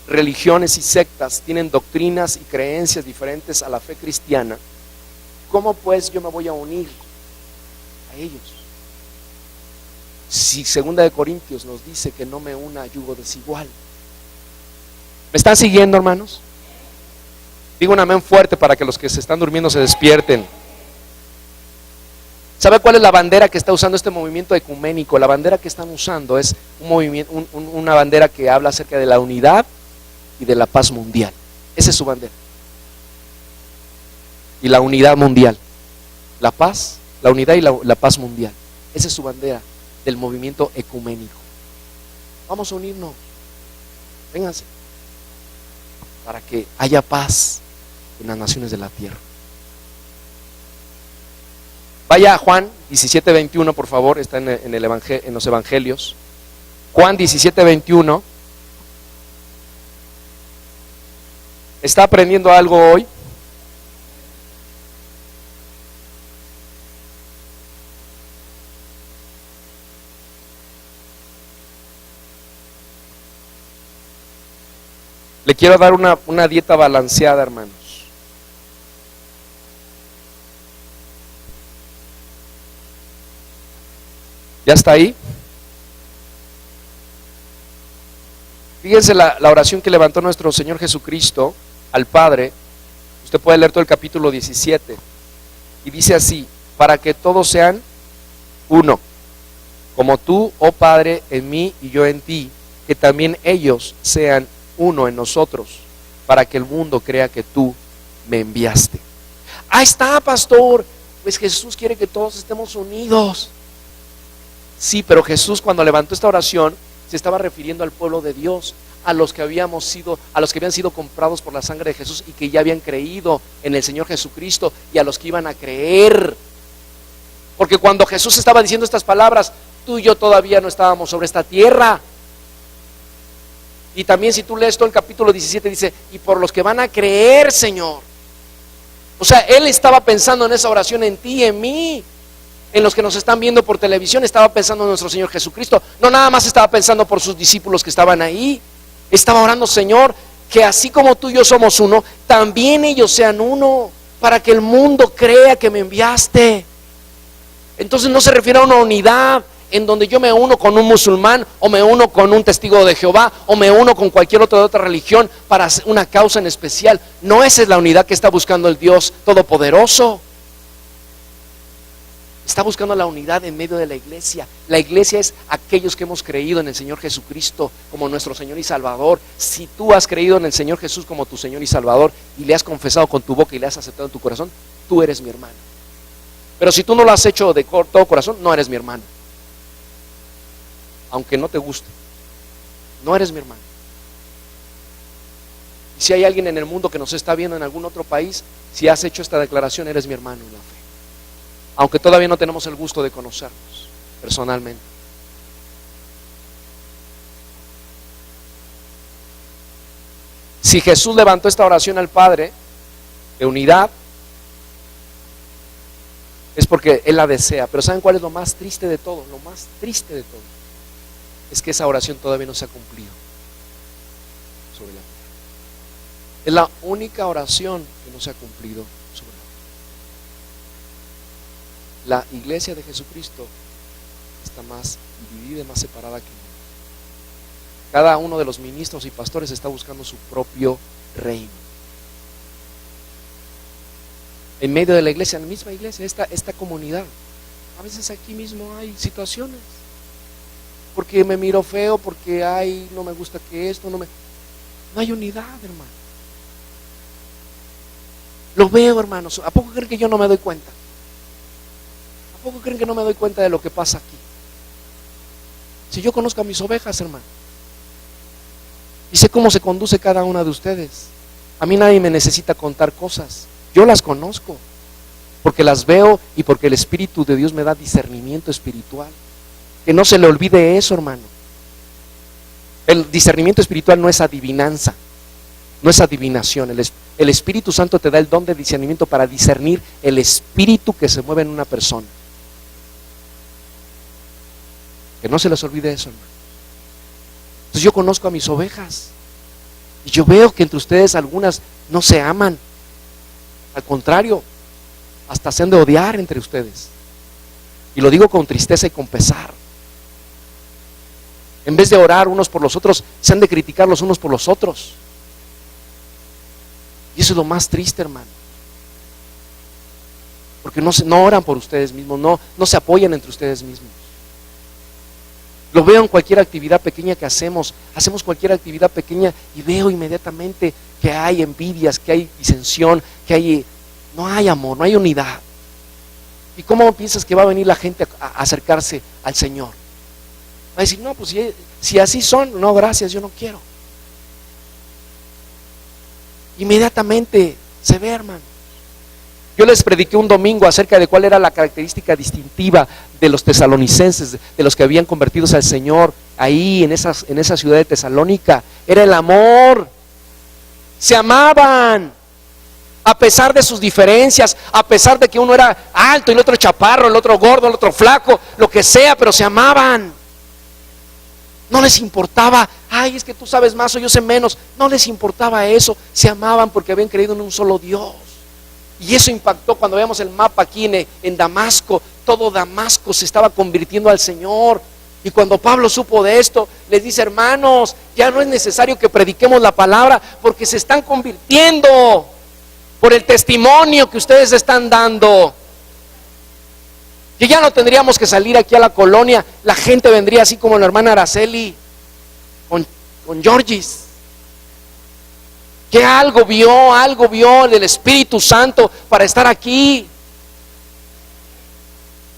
religiones y sectas tienen doctrinas y creencias diferentes a la fe cristiana, ¿cómo pues yo me voy a unir a ellos? Si 2 Corintios nos dice que no me una a yugo desigual. ¿Me están siguiendo, hermanos? Digo un amén fuerte para que los que se están durmiendo se despierten. ¿Sabe cuál es la bandera que está usando este movimiento ecuménico? La bandera que están usando es una bandera que habla acerca de la unidad y de la paz mundial. Esa es su bandera. Y la unidad mundial. La paz, la unidad y la paz mundial. Esa es su bandera del movimiento ecuménico. Vamos a unirnos. Vénganse. Para que haya paz en las naciones de la tierra. Vaya a Juan 17:21, por favor, está en los evangelios. Juan 17:21. ¿Está aprendiendo algo hoy? Le quiero dar una dieta balanceada, hermanos. ¿Ya está ahí? Fíjense la oración que levantó nuestro Señor Jesucristo al Padre. Usted puede leer todo el capítulo 17. Y dice así: para que todos sean uno, como tú, oh Padre, en mí y yo en ti, que también ellos sean uno en nosotros, para que el mundo crea que tú me enviaste. Ahí está, pastor. Pues Jesús quiere que todos estemos unidos. Sí, pero Jesús cuando levantó esta oración se estaba refiriendo al pueblo de Dios, a los que habían sido comprados por la sangre de Jesús y que ya habían creído en el Señor Jesucristo, y a los que iban a creer. Porque cuando Jesús estaba diciendo estas palabras, tú y yo todavía no estábamos sobre esta tierra. Y también si tú lees todo el capítulo 17 dice, y por los que van a creer, Señor. O sea, Él estaba pensando en esa oración en ti y en mí. En los que nos están viendo por televisión estaba pensando en nuestro Señor Jesucristo. No nada más estaba pensando por sus discípulos que estaban ahí. Estaba orando, Señor, que así como tú y yo somos uno, también ellos sean uno, para que el mundo crea que me enviaste. Entonces no se refiere a una unidad en donde yo me uno con un musulmán, o me uno con un testigo de Jehová, o me uno con cualquier otra religión para una causa en especial. No, esa es la unidad que está buscando el Dios Todopoderoso. Está buscando la unidad en medio de la iglesia. La iglesia es aquellos que hemos creído en el Señor Jesucristo como nuestro Señor y Salvador. Si tú has creído en el Señor Jesús como tu Señor y Salvador, y le has confesado con tu boca y le has aceptado en tu corazón, tú eres mi hermano. Pero si tú no lo has hecho de todo corazón, no eres mi hermano. Aunque no te guste, no eres mi hermano. Y si hay alguien en el mundo que nos está viendo en algún otro país, si has hecho esta declaración, eres mi hermano en la fe. Aunque todavía no tenemos el gusto de conocernos personalmente. Si Jesús levantó esta oración al Padre de unidad, es porque Él la desea. Pero ¿saben cuál es lo más triste de todo? Lo más triste de todo es que esa oración todavía no se ha cumplido sobre la tierra. Es la única oración que no se ha cumplido sobre la tierra. La iglesia de Jesucristo está más dividida, más separada que nunca. Cada uno de los ministros y pastores está buscando su propio reino. En medio de la iglesia, en la misma iglesia, esta comunidad, a veces aquí mismo hay situaciones, porque me miro feo, porque no me gusta que esto, no hay unidad, hermano. Lo veo, hermanos. ¿A poco creen que yo no me doy cuenta? ¿A poco creen que no me doy cuenta de lo que pasa aquí? Si yo conozco a mis ovejas, hermano, y sé cómo se conduce cada una de ustedes, a mí nadie me necesita contar cosas. Yo las conozco, porque las veo y porque el Espíritu de Dios me da discernimiento espiritual. Que no se le olvide eso, hermano. El discernimiento espiritual no es adivinanza, no es adivinación. El Espíritu Santo te da el don de discernimiento para discernir el espíritu que se mueve en una persona. Que no se les olvide eso, hermano. Entonces yo conozco a mis ovejas y yo veo que entre ustedes algunas no se aman. Al contrario, hasta se han de odiar entre ustedes. Y lo digo con tristeza y con pesar. En vez de orar unos por los otros, se han de criticar los unos por los otros. Y eso es lo más triste, hermano. Porque no oran por ustedes mismos, no se apoyan entre ustedes mismos. Lo veo en cualquier actividad pequeña que hacemos cualquier actividad pequeña y veo inmediatamente que hay envidias, que hay disensión, no hay amor, no hay unidad. ¿Y cómo piensas que va a venir la gente a acercarse al Señor? Va a decir, no, pues si así son, no, gracias, yo no quiero. Inmediatamente se ve, hermano. Yo les prediqué un domingo acerca de cuál era la característica distintiva de los tesalonicenses, de los que habían convertidos al Señor ahí en esa ciudad de Tesalónica. Era el amor. Se amaban a pesar de sus diferencias, a pesar de que uno era alto y el otro chaparro, el otro gordo, el otro flaco, lo que sea, pero se amaban. No les importaba, es que tú sabes más o yo sé menos. No les importaba eso. Se amaban porque habían creído en un solo Dios. Y eso impactó cuando veamos el mapa aquí en Damasco. Todo Damasco se estaba convirtiendo al Señor. Y cuando Pablo supo de esto, les dice, hermanos, ya no es necesario que prediquemos la palabra, porque se están convirtiendo por el testimonio que ustedes están dando. Que ya no tendríamos que salir aquí a la colonia, la gente vendría así como la hermana Araceli con Georgis, que algo vio del Espíritu Santo para estar aquí.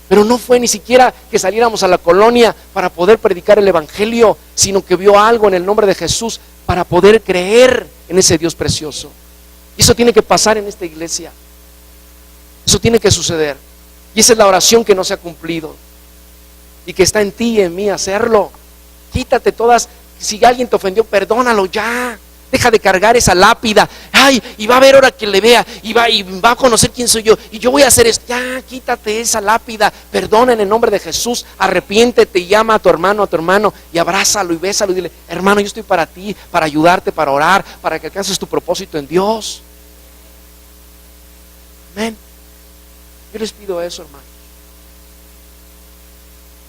Pero no fue ni siquiera que saliéramos a la colonia para poder predicar el evangelio, sino que vio algo en el nombre de Jesús para poder creer en ese Dios precioso. Y eso tiene que pasar en esta iglesia. Eso tiene que suceder. Y esa es la oración que no se ha cumplido. Y que está en ti y en mí hacerlo. Quítate todas. Si alguien te ofendió, perdónalo ya. Deja de cargar esa lápida. Ay, y va a ver ahora que le vea. Y va a conocer quién soy yo. Y yo voy a hacer esto. Ya, quítate esa lápida. Perdona en el nombre de Jesús. Arrepiéntete y llama a tu hermano y abrázalo y bésalo y dile: hermano, yo estoy para ti, para ayudarte, para orar, para que alcances tu propósito en Dios. Amén. Yo les pido eso, hermano.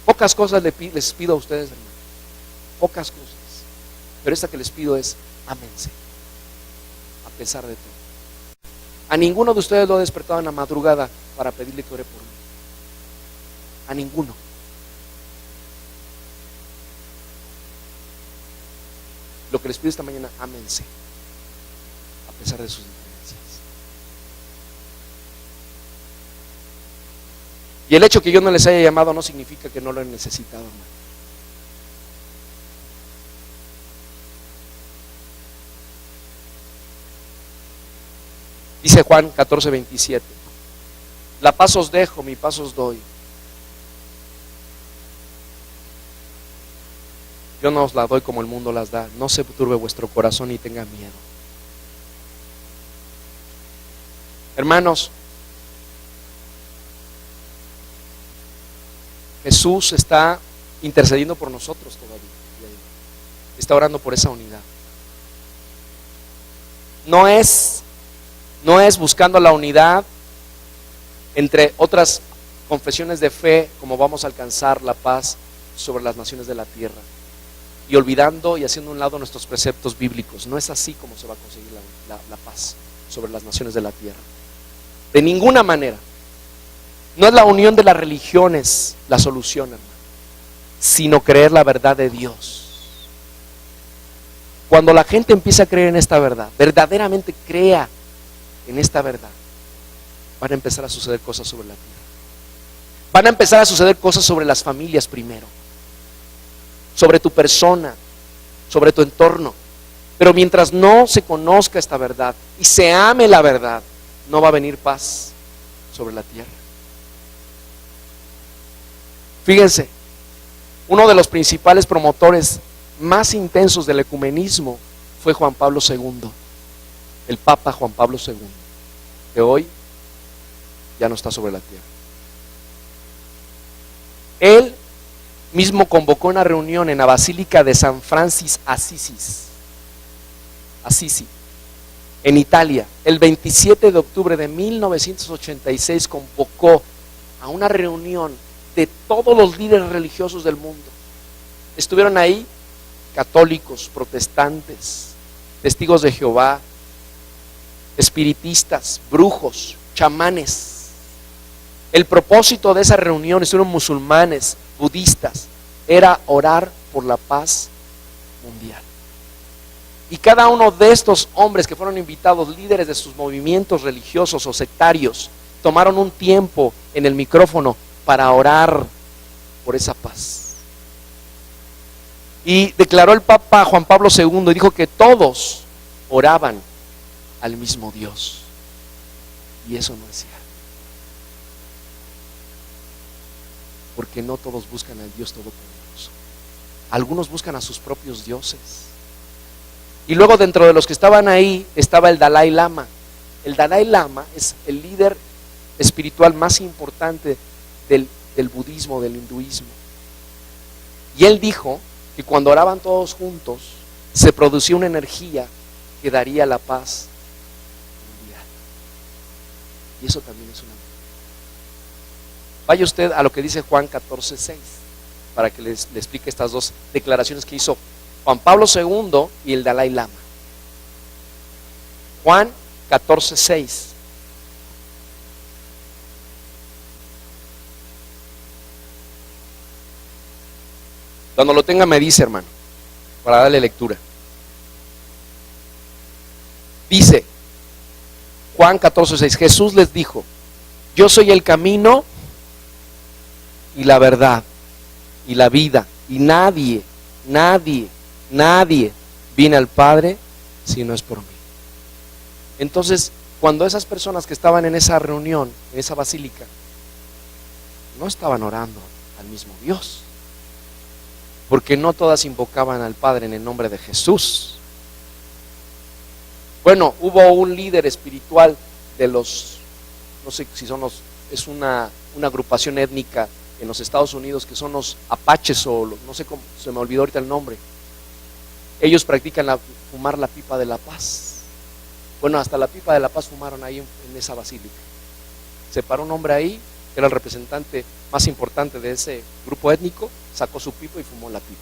Pocas cosas les pido a ustedes, hermano. Pocas cosas. Pero esta que les pido es: ámense, a pesar de todo. A ninguno de ustedes lo he despertado en la madrugada para pedirle que ore por mí. A ninguno. Lo que les pido esta mañana: ámense, a pesar de sus diferencias. Y el hecho que yo no les haya llamado no significa que no lo he necesitado, hermano. Dice Juan 14:27: la paz os dejo, mi paz os doy. Yo no os la doy como el mundo las da. No se turbe vuestro corazón ni tenga miedo. Hermanos, Jesús está intercediendo por nosotros todavía. Está orando por esa unidad. No es buscando la unidad entre otras confesiones de fe como vamos a alcanzar la paz sobre las naciones de la tierra, y olvidando y haciendo a un lado nuestros preceptos bíblicos. No es así como se va a conseguir la paz sobre las naciones de la tierra. De ninguna manera. No es la unión de las religiones la solución, hermano, sino creer la verdad de Dios. Cuando la gente empieza a creer en esta verdad, verdaderamente crea en esta verdad, van a empezar a suceder cosas sobre la tierra. Van a empezar a suceder cosas sobre las familias primero, sobre tu persona, sobre tu entorno. Pero mientras no se conozca esta verdad y se ame la verdad, no va a venir paz sobre la tierra. Fíjense, uno de los principales promotores más intensos del ecumenismo fue Juan Pablo II, el Papa Juan Pablo II, que hoy ya no está sobre la tierra. Él mismo convocó una reunión en la Basílica de San Francis Assisi, en Italia. El 27 de octubre de 1986 convocó a una reunión de todos los líderes religiosos del mundo. Estuvieron ahí católicos, protestantes, testigos de Jehová, espiritistas, brujos, chamanes. El propósito de esa reunión, estuvieron musulmanes, budistas, era orar por la paz mundial. Y cada uno de estos hombres que fueron invitados, líderes de sus movimientos religiosos o sectarios, tomaron un tiempo en el micrófono para orar por esa paz. Y declaró el Papa Juan Pablo II y dijo que todos oraban al mismo Dios. Y eso no es cierto. Porque no todos buscan al Dios Todopoderoso. Algunos buscan a sus propios dioses. Y luego dentro de los que estaban ahí estaba el Dalai Lama. El Dalai Lama es el líder espiritual más importante del budismo, del hinduismo. Y él dijo que cuando oraban todos juntos se producía una energía que daría la paz mundial. Y eso también es una. Vaya usted a lo que dice Juan 14:6 para que le explique estas dos declaraciones que hizo Juan Pablo II y el Dalai Lama. Juan 14:6. Cuando lo tenga me dice, hermano, para darle lectura. Dice Juan 14:6, Jesús les dijo: yo soy el camino, y la verdad y la vida. Y nadie viene al Padre si no es por mí. Entonces, cuando esas personas que estaban en esa reunión, en esa basílica, no estaban orando al mismo Dios, porque no todas invocaban al Padre en el nombre de Jesús. Bueno, hubo un líder espiritual de los, no sé si son los, es una agrupación étnica en los Estados Unidos que son los apaches o los, no sé cómo, se me olvidó ahorita el nombre. Ellos practican fumar la pipa de la paz. Bueno, hasta la pipa de la paz fumaron ahí en esa basílica. Se paró un hombre ahí, que era el representante más importante de ese grupo étnico, sacó su pipa y fumó la pipa.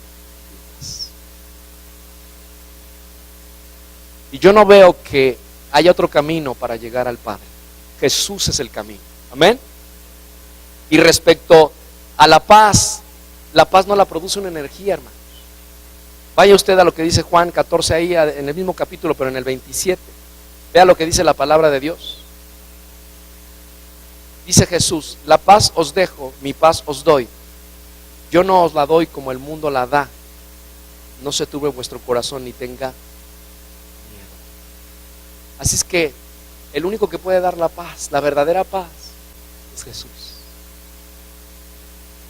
Y yo no veo que haya otro camino para llegar al Padre. Jesús es el camino. Amén. Y respecto a la paz no la produce una energía, hermanos. Vaya usted a lo que dice Juan 14 ahí, en el mismo capítulo, pero en el 27. Vea lo que dice la palabra de Dios. Dice Jesús: la paz os dejo, mi paz os doy. Yo no os la doy como el mundo la da. No se turbe vuestro corazón ni tenga miedo. Así es que el único que puede dar la paz, la verdadera paz, es Jesús.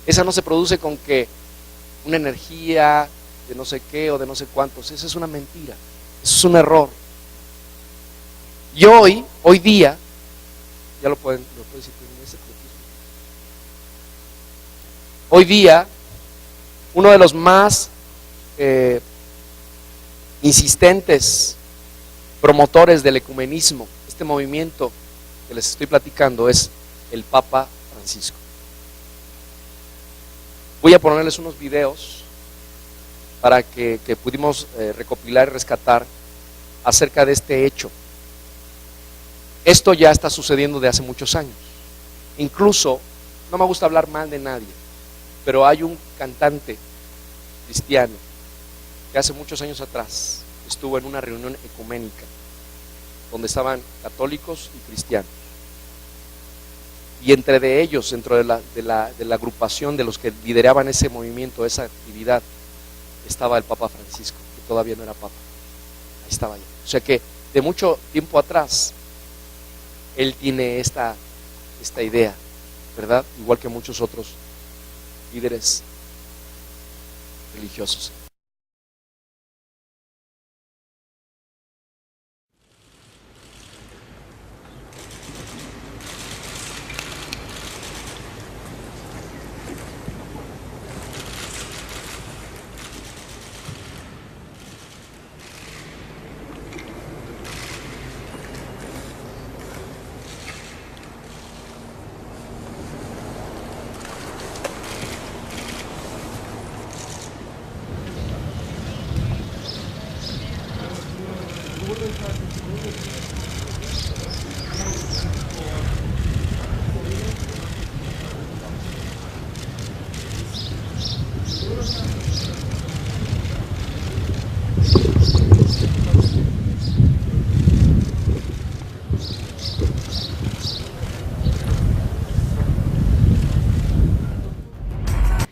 Esa no se produce con que una energía de no sé qué o de no sé cuántos. Esa es una mentira, eso es un error. Y hoy día, ya lo pueden decir, hoy día, uno de los más insistentes promotores del ecumenismo, este movimiento que les estoy platicando, es el Papa Francisco. Voy a ponerles unos videos para que pudimos recopilar y rescatar acerca de este hecho. Esto ya está sucediendo de hace muchos años. Incluso, no me gusta hablar mal de nadie, pero hay un cantante cristiano que hace muchos años atrás estuvo en una reunión ecuménica donde estaban católicos y cristianos. Y entre de ellos, dentro de la agrupación de los que lideraban ese movimiento, esa actividad, estaba el Papa Francisco, que todavía no era Papa. Ahí estaba ya. O sea que de mucho tiempo atrás, él tiene esta idea, ¿verdad? Igual que muchos otros líderes religiosos.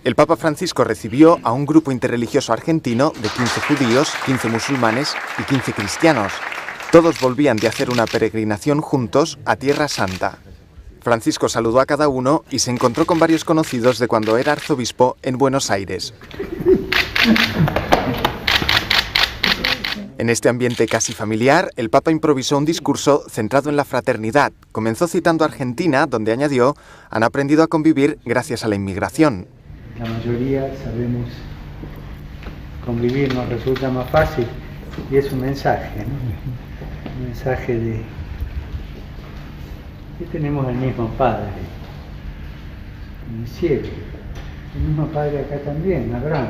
El Papa Francisco recibió a un grupo interreligioso argentino de 15 judíos, 15 musulmanes y 15 cristianos. Todos volvían de hacer una peregrinación juntos a Tierra Santa. Francisco saludó a cada uno y se encontró con varios conocidos de cuando era arzobispo en Buenos Aires. En este ambiente casi familiar, el Papa improvisó un discurso centrado en la fraternidad. Comenzó citando a Argentina, donde añadió: han aprendido a convivir gracias a la inmigración. La mayoría sabemos convivir, nos resulta más fácil, y es un mensaje, ¿no? Un mensaje de que tenemos el mismo Padre en el cielo, el mismo Padre acá también, Abraham.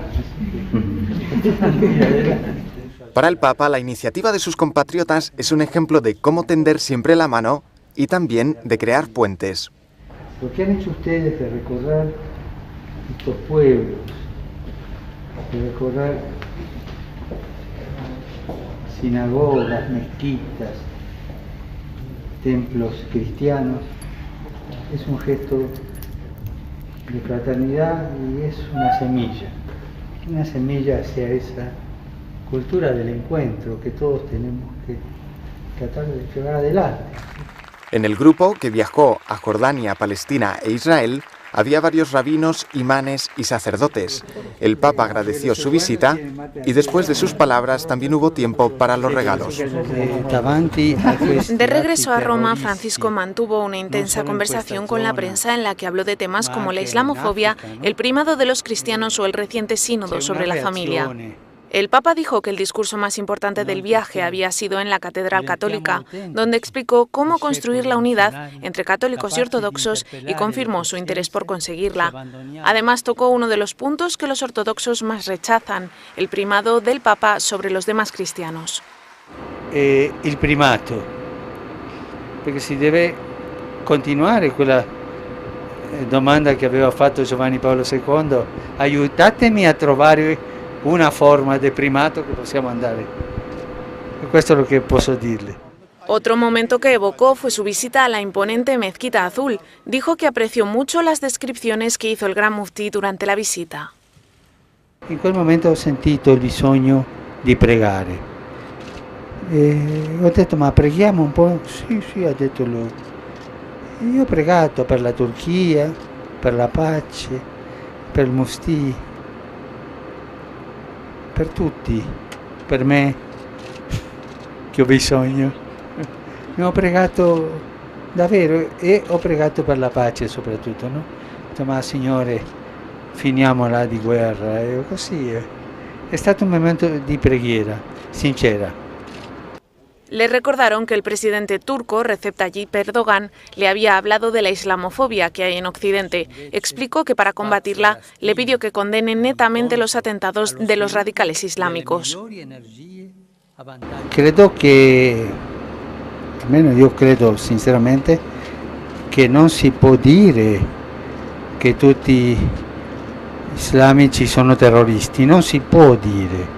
Para el Papa, la iniciativa de sus compatriotas es un ejemplo de cómo tender siempre la mano y también de crear puentes. Lo que han hecho ustedes de recorrer estos pueblos, de recorrer sinagogas, mezquitas, templos cristianos, es un gesto de fraternidad y es una semilla hacia esa cultura del encuentro que todos tenemos que tratar de llevar adelante. En el grupo que viajó a Jordania, Palestina e Israel había varios rabinos, imanes y sacerdotes. El Papa agradeció su visita y después de sus palabras también hubo tiempo para los regalos. De regreso a Roma, Francisco mantuvo una intensa conversación con la prensa en la que habló de temas como la islamofobia, el primado de los cristianos o el reciente sínodo sobre la familia. El Papa dijo que el discurso más importante del viaje había sido en la Catedral Católica, donde explicó cómo construir la unidad entre católicos y ortodoxos y confirmó su interés por conseguirla. Además, tocó uno de los puntos que los ortodoxos más rechazan, el primado del Papa sobre los demás cristianos. El primato, porque si deve continuare quella domanda che aveva fatto Giovanni Paolo II, aiutatemi a trovare una forma de primato que possiamo andare. Questo è lo che posso dirle. Otro momento que evocó fue su visita a la imponente Mezquita Azul. Dijo que apreció mucho las descripciones que hizo el Gran Muftì durante la visita. In quel momento ho sentito il bisogno di pregare. Ho detto, ma preghiamo un po'? Sì, ha detto lui. Io ho pregato per la Turchia, per la pace, per il Muftì, per tutti, per me che ho bisogno. Ne ho pregato davvero e ho pregato per la pace soprattutto, no? Ma Signore, finiamola di guerra, e così è stato un momento di preghiera sincera. Le recordaron que el presidente turco, Recep Tayyip Erdogan, le había hablado de la islamofobia que hay en Occidente. Explicó que para combatirla le pidió que condene netamente los atentados de los radicales islámicos. Credo che, almeno io credo sinceramente, che non si può dire che tutti gli islamici sono terroristi, non si può dire.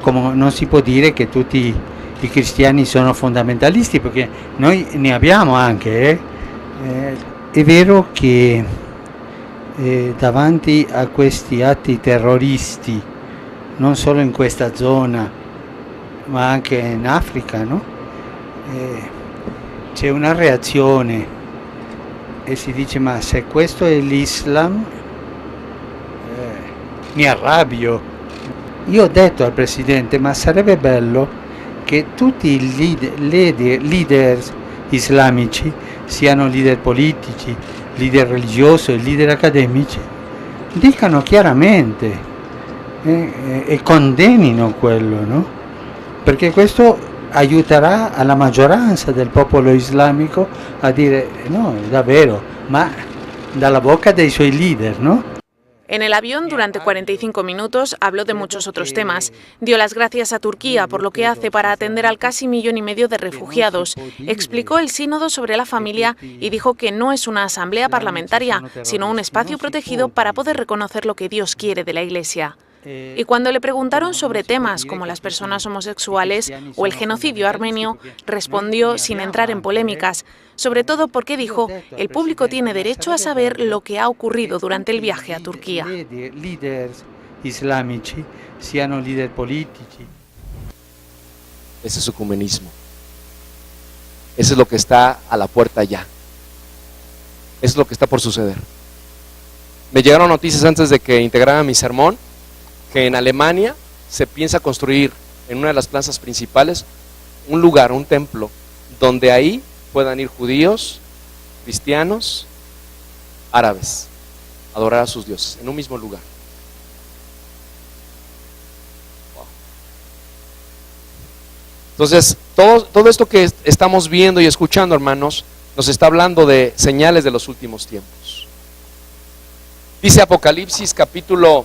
Come non si può dire che tutti i cristiani sono fondamentalisti, perché noi ne abbiamo anche. È vero che davanti a questi atti terroristi, non solo in questa zona, ma anche in Africa, no? C'è una reazione e si dice, ma se questo è l'Islam, mi arrabbio. Io ho detto al Presidente, ma sarebbe bello che tutti i leader islamici, siano leader politici, leader religiosi, leader accademici, dicano chiaramente e condennino quello, no? Perché questo aiuterà alla maggioranza del popolo islamico a dire no, davvero, ma dalla bocca dei suoi leader, no? En el avión, durante 45 minutos, habló de muchos otros temas. Dio las gracias a Turquía por lo que hace para atender al casi 1,5 millones de refugiados. Explicó el sínodo sobre la familia y dijo que no es una asamblea parlamentaria, sino un espacio protegido para poder reconocer lo que Dios quiere de la Iglesia. Y cuando le preguntaron sobre temas como las personas homosexuales o el genocidio armenio, respondió sin entrar en polémicas, sobre todo porque dijo, el público tiene derecho a saber lo que ha ocurrido durante el viaje a Turquía. Líderes islámici, siano líder politici. Ese es ecumenismo. Eso es lo que está a la puerta ya. Eso es lo que está por suceder. Me llegaron noticias antes de que integrara mi sermón que en Alemania se piensa construir en una de las plazas principales un lugar, un templo, donde ahí puedan ir judíos, cristianos, árabes, a adorar a sus dioses, en un mismo lugar. Wow. Entonces, todo esto que estamos viendo y escuchando, hermanos, nos está hablando de señales de los últimos tiempos. Dice Apocalipsis capítulo,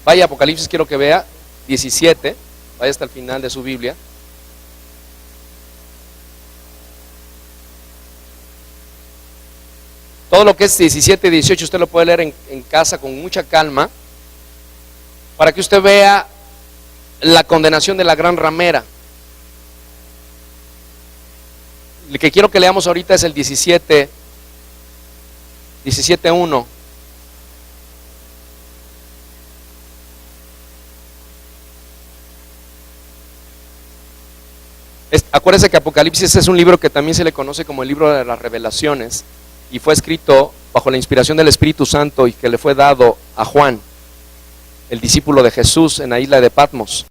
vaya Apocalipsis, quiero que vea, 17, vaya hasta el final de su Biblia. Todo lo que es 17 y 18 usted lo puede leer en casa con mucha calma, para que usted vea la condenación de la gran ramera. El que quiero que leamos ahorita es el 17 17:1. Acuérdense que Apocalipsis es un libro que también se le conoce como el libro de las revelaciones y fue escrito bajo la inspiración del Espíritu Santo y que le fue dado a Juan, el discípulo de Jesús, en la isla de Patmos.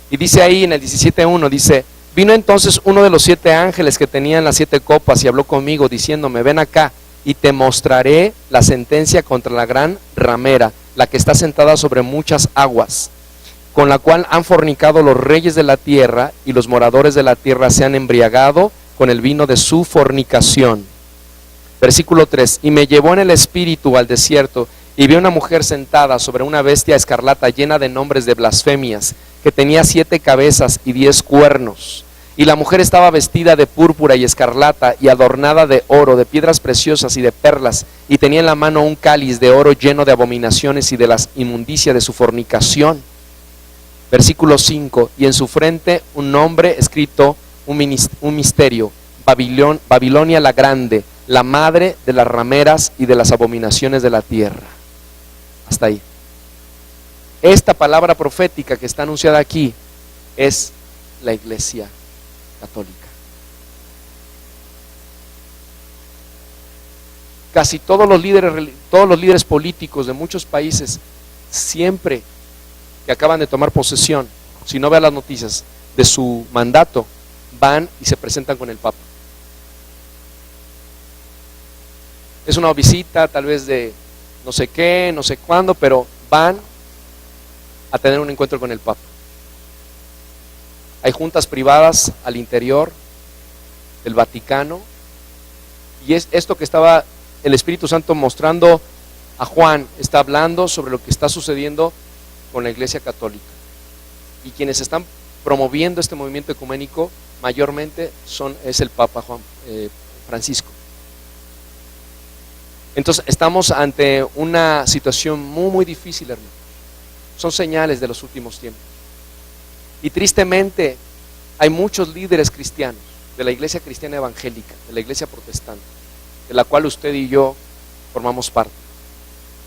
Y dice ahí en el 17:1, dice: vino entonces uno de los 7 ángeles que tenían las 7 copas y habló conmigo diciéndome: ven acá y te mostraré la sentencia contra la gran ramera, la que está sentada sobre muchas aguas, con la cual han fornicado los reyes de la tierra, y los moradores de la tierra se han embriagado con el vino de su fornicación. Versículo 3: y me llevó en el espíritu al desierto, y vi una mujer sentada sobre una bestia escarlata llena de nombres de blasfemias, que tenía 7 cabezas y 10 cuernos. Y la mujer estaba vestida de púrpura y escarlata, y adornada de oro, de piedras preciosas y de perlas, y tenía en la mano un cáliz de oro lleno de abominaciones y de las inmundicias de su fornicación. Versículo 5: y en su frente un nombre escrito, un misterio: Babilonia la grande, la madre de las rameras y de las abominaciones de la tierra. Hasta ahí. Esta palabra profética que está anunciada aquí es la Iglesia Católica. Casi todos los líderes políticos de muchos países, siempre que acaban de tomar posesión, si no vean las noticias de su mandato, van y se presentan con el Papa. Es una visita tal vez de no sé qué, no sé cuándo, pero van a tener un encuentro con el Papa. Hay juntas privadas al interior del Vaticano, y es esto que estaba el Espíritu Santo mostrando a Juan, está hablando sobre lo que está sucediendo con la Iglesia Católica. Y quienes están promoviendo este movimiento ecuménico mayormente es el Papa Francisco. Entonces estamos ante una situación muy, muy difícil, hermano. Son señales de los últimos tiempos. Y tristemente hay muchos líderes cristianos de la Iglesia Cristiana Evangélica, de la Iglesia Protestante, de la cual usted y yo formamos parte,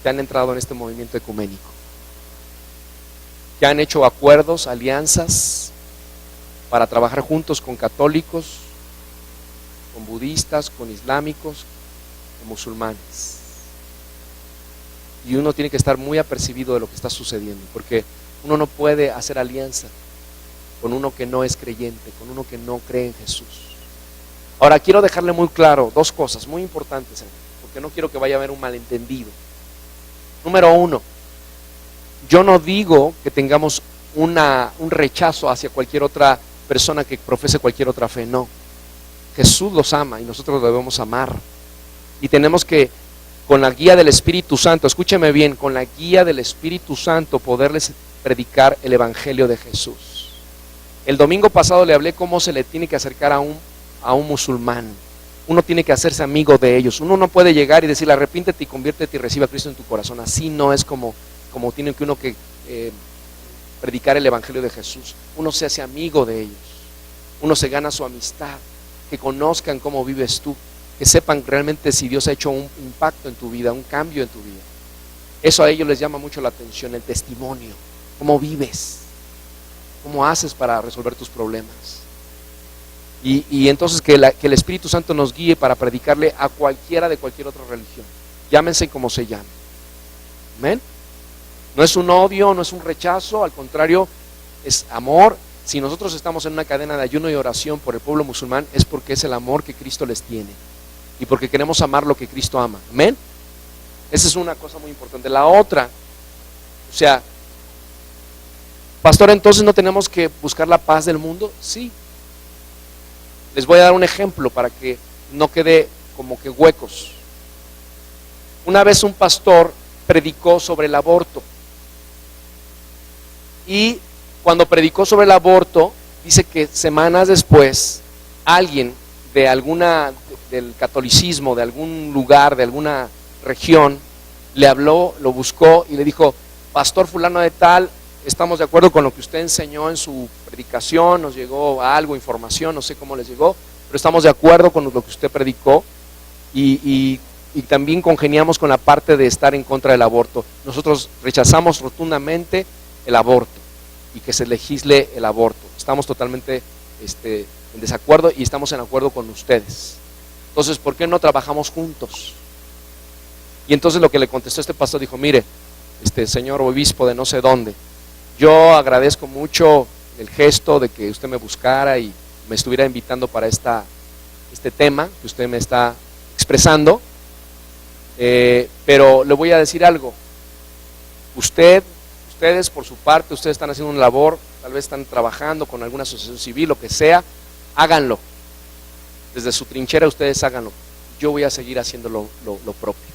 que han entrado en este movimiento ecuménico, que han hecho acuerdos, alianzas para trabajar juntos con católicos, con budistas, con islámicos, con musulmanes. Y uno tiene que estar muy apercibido de lo que está sucediendo, porque uno no puede hacer alianza con uno que no es creyente, con uno que no cree en Jesús. Ahora quiero dejarle muy claro 2 cosas muy importantes, porque no quiero que vaya a haber un malentendido. Número 1, yo no digo que tengamos un rechazo hacia cualquier otra persona que profese cualquier otra fe, no. Jesús los ama y nosotros los debemos amar. Y tenemos que, con la guía del Espíritu Santo, escúcheme bien, con la guía del Espíritu Santo, poderles predicar el Evangelio de Jesús. El domingo pasado le hablé cómo se le tiene que acercar a un musulmán. Uno tiene que hacerse amigo de ellos. Uno no puede llegar y decirle: arrepíntete y conviértete y recibe a Cristo en tu corazón. Así no es como tiene que uno que predicar el Evangelio de Jesús. Uno se hace amigo de ellos. Uno se gana su amistad. Que conozcan cómo vives tú. Que sepan realmente si Dios ha hecho un impacto en tu vida, un cambio en tu vida. Eso a ellos les llama mucho la atención, el testimonio. ¿Cómo vives? ¿Cómo haces para resolver tus problemas? Y entonces que el Espíritu Santo nos guíe para predicarle a cualquiera de cualquier otra religión. Llámense como se llamen. ¿Amén? No es un odio, no es un rechazo, al contrario, es amor. Si nosotros estamos en una cadena de ayuno y oración por el pueblo musulmán, es porque es el amor que Cristo les tiene. Y porque queremos amar lo que Cristo ama. ¿Amén? Esa es una cosa muy importante. La otra, o sea, pastor, entonces no tenemos que buscar la paz del mundo. Sí. Les voy a dar un ejemplo para que no quede como que huecos. Una vez un pastor predicó sobre el aborto. Y cuando predicó sobre el aborto, dice que semanas después, alguien del catolicismo, de algún lugar, de alguna región, le habló, lo buscó y le dijo: pastor fulano de tal, estamos de acuerdo con lo que usted enseñó en su predicación, nos llegó algo, información, no sé cómo les llegó, pero estamos de acuerdo con lo que usted predicó y y también congeniamos con la parte de estar en contra del aborto. Nosotros rechazamos rotundamente el aborto y que se legisle el aborto. Estamos totalmente en desacuerdo y estamos en acuerdo con ustedes. Entonces, ¿por qué no trabajamos juntos? Y entonces lo que le contestó este pastor, dijo, mire, señor obispo de no sé dónde, yo agradezco mucho el gesto de que usted me buscara y me estuviera invitando para este tema que usted me está expresando, pero le voy a decir algo. Ustedes por su parte, ustedes están haciendo una labor, tal vez están trabajando con alguna asociación civil, lo que sea, háganlo. Desde su trinchera ustedes háganlo. Yo voy a seguir haciendo lo propio.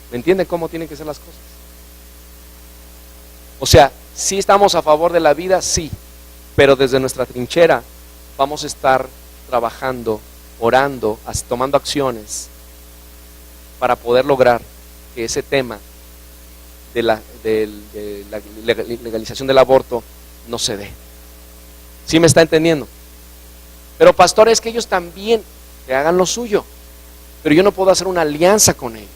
¿Me entienden cómo tienen que ser las cosas? O sea, sí estamos a favor de la vida, sí, pero desde nuestra trinchera vamos a estar trabajando, orando, tomando acciones para poder lograr que ese tema de la legalización del aborto no se dé. ¿Sí me está entendiendo? Pero pastor, es que ellos también que hagan lo suyo, pero yo no puedo hacer una alianza con ellos.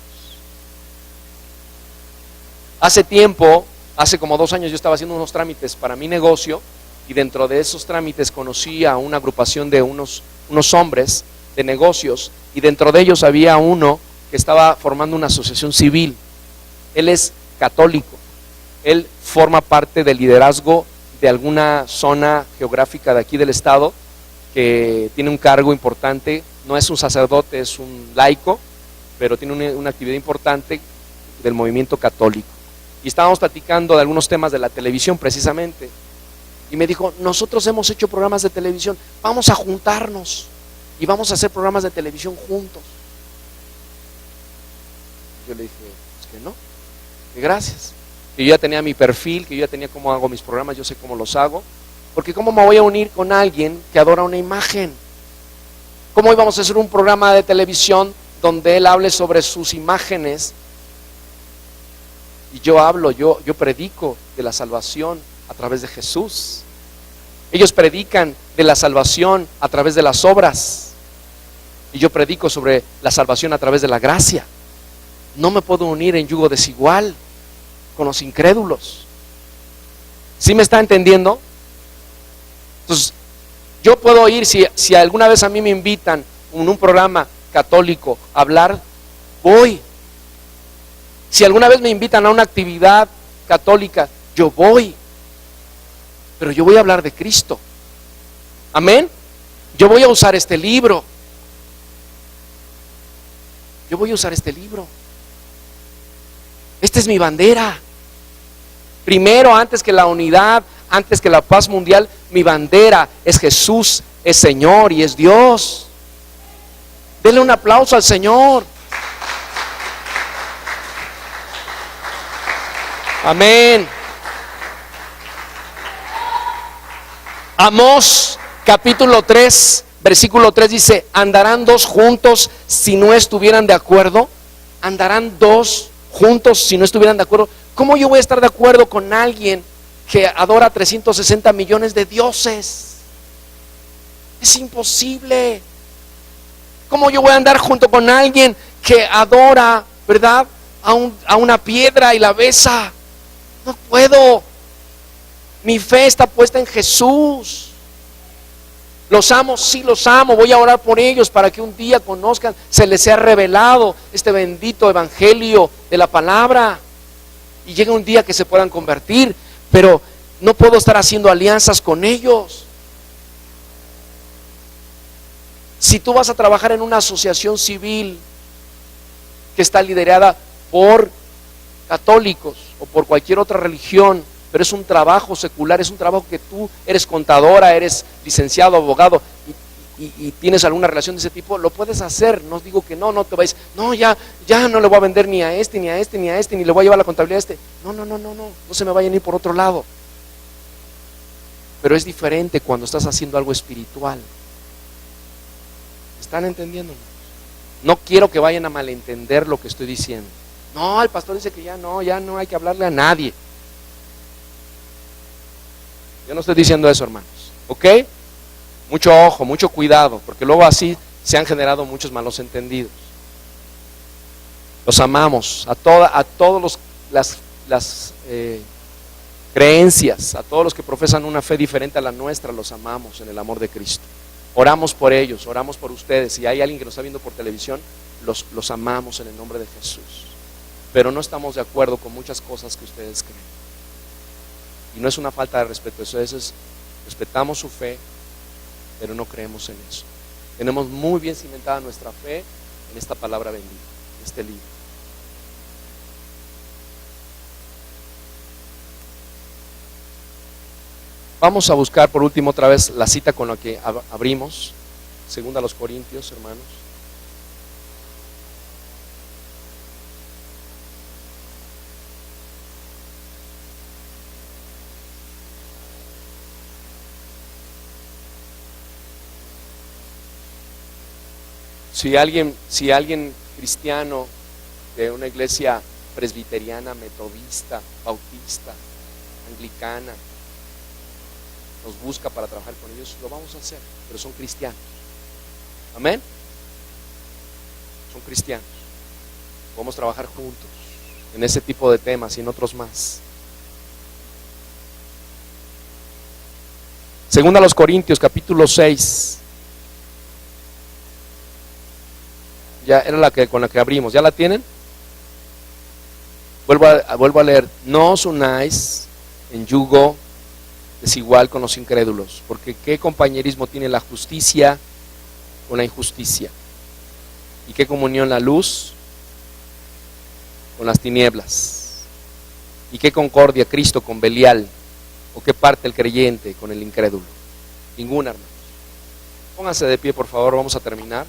Hace tiempo, hace como 2 años, yo estaba haciendo unos trámites para mi negocio y dentro de esos trámites conocí a una agrupación de unos hombres de negocios y dentro de ellos había uno que estaba formando una asociación civil. Él es católico, él forma parte del liderazgo de alguna zona geográfica de aquí del estado que tiene un cargo importante, no es un sacerdote, es un laico, pero tiene una actividad importante del movimiento católico. Y estábamos platicando de algunos temas de la televisión precisamente. Y me dijo, nosotros hemos hecho programas de televisión, vamos a juntarnos y vamos a hacer programas de televisión juntos. Yo le dije, pues que no, que gracias. Que yo ya tenía mi perfil, que yo ya tenía cómo hago mis programas, yo sé cómo los hago. Porque ¿cómo me voy a unir con alguien que adora una imagen? ¿Cómo íbamos a hacer un programa de televisión donde él hable sobre sus imágenes? Y yo hablo, yo predico de la salvación a través de Jesús. Ellos predican de la salvación a través de las obras. Y yo predico sobre la salvación a través de la gracia. No me puedo unir en yugo desigual con los incrédulos. ¿Sí me está entendiendo? Entonces, yo puedo ir, si alguna vez a mí me invitan en un programa católico a hablar, voy. Si alguna vez me invitan a una actividad católica, yo voy. Pero yo voy a hablar de Cristo. Amén. Yo voy a usar este libro. Yo voy a usar este libro. Esta es mi bandera. Primero, antes que la unidad, antes que la paz mundial, mi bandera es Jesús, es Señor y es Dios. Denle un aplauso al Señor. Amén. Amós capítulo 3 versículo 3 dice, ¿andarán 2 juntos si no estuvieran de acuerdo? ¿Andarán 2 juntos si no estuvieran de acuerdo? ¿Cómo yo voy a estar de acuerdo con alguien que adora 360 millones de dioses? Es imposible. ¿Cómo yo voy a andar junto con alguien que adora, verdad, a una piedra y la besa? No puedo. Mi fe está puesta en Jesús. Los amo, sí los amo. Voy a orar por ellos para que un día conozcan, se les sea revelado este bendito evangelio de la palabra y llegue un día que se puedan convertir. Pero no puedo estar haciendo alianzas con ellos. Si tú vas a trabajar en una asociación civil que está liderada por católicos o por cualquier otra religión, pero es un trabajo secular, es un trabajo que tú eres contadora, eres licenciado, abogado y tienes alguna relación de ese tipo, lo puedes hacer. No digo que no te vayas, no, ya no le voy a vender ni a este, ni a este, ni a este, ni le voy a llevar la contabilidad a este. No se me vayan a ir por otro lado. Pero es diferente cuando estás haciendo algo espiritual. ¿Están entendiendo? No quiero que vayan a malentender lo que estoy diciendo. No, el pastor dice que ya no hay que hablarle a nadie. Yo no estoy diciendo eso, hermanos, ¿ok? Mucho ojo, mucho cuidado, porque luego así se han generado muchos malos entendidos. Los amamos, a todos las creencias, a todos los que profesan una fe diferente a la nuestra, los amamos en el amor de Cristo. Oramos por ellos, oramos por ustedes. Si hay alguien que nos está viendo por televisión, los amamos en el nombre de Jesús. Pero no estamos de acuerdo con muchas cosas que ustedes creen. Y no es una falta de respeto, eso es, respetamos su fe, pero no creemos en eso. Tenemos muy bien cimentada nuestra fe en esta palabra bendita, en este libro. Vamos a buscar por último otra vez la cita con la que abrimos, 2 Corintios, hermanos. Si alguien cristiano de una iglesia presbiteriana, metodista, bautista, anglicana, nos busca para trabajar con ellos, lo vamos a hacer, pero son cristianos. Amén. Son cristianos. Podemos trabajar juntos en ese tipo de temas y en otros más. 2 Corintios capítulo 6. Ya era con la que abrimos. ¿Ya la tienen? Vuelvo a leer. No os unáis en yugo desigual con los incrédulos, porque ¿qué compañerismo tiene la justicia con la injusticia? ¿Y qué comunión la luz con las tinieblas? ¿Y qué concordia Cristo con Belial? ¿O qué parte el creyente con el incrédulo? Ninguna, hermanos. Pónganse de pie, por favor, vamos a terminar.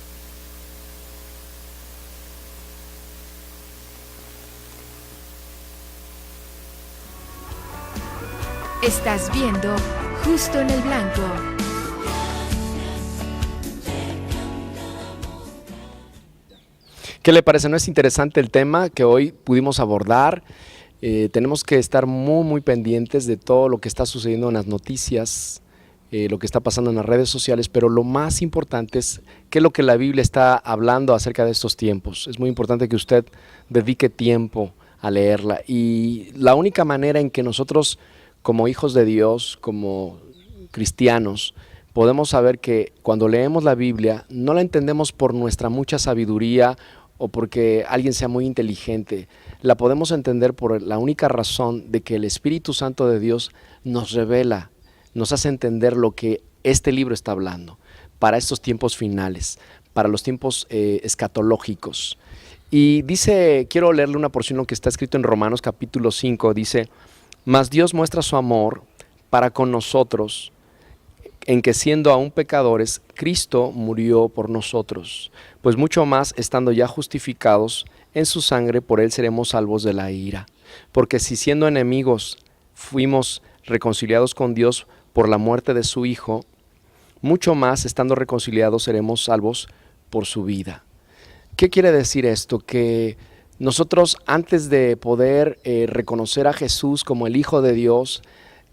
Estás viendo Justo en el Blanco. ¿Qué le parece? ¿No es interesante el tema que hoy pudimos abordar? Tenemos que estar muy pendientes de todo lo que está sucediendo en las noticias, lo que está pasando en las redes sociales, pero lo más importante es qué es lo que la Biblia está hablando acerca de estos tiempos. Es muy importante que usted dedique tiempo a leerla, y la única manera en que nosotros como hijos de Dios, como cristianos, podemos saber que cuando leemos la Biblia no la entendemos por nuestra mucha sabiduría o porque alguien sea muy inteligente. La podemos entender por la única razón de que el Espíritu Santo de Dios nos revela, nos hace entender lo que este libro está hablando para estos tiempos finales, para los tiempos escatológicos. Y dice, quiero leerle una porción que está escrito en Romanos capítulo 5, dice: mas Dios muestra su amor para con nosotros, en que siendo aún pecadores, Cristo murió por nosotros. Pues mucho más, estando ya justificados en su sangre, por él seremos salvos de la ira. Porque si siendo enemigos fuimos reconciliados con Dios por la muerte de su Hijo, mucho más, estando reconciliados, seremos salvos por su vida. ¿Qué quiere decir esto? Que nosotros, antes de poder reconocer a Jesús como el Hijo de Dios,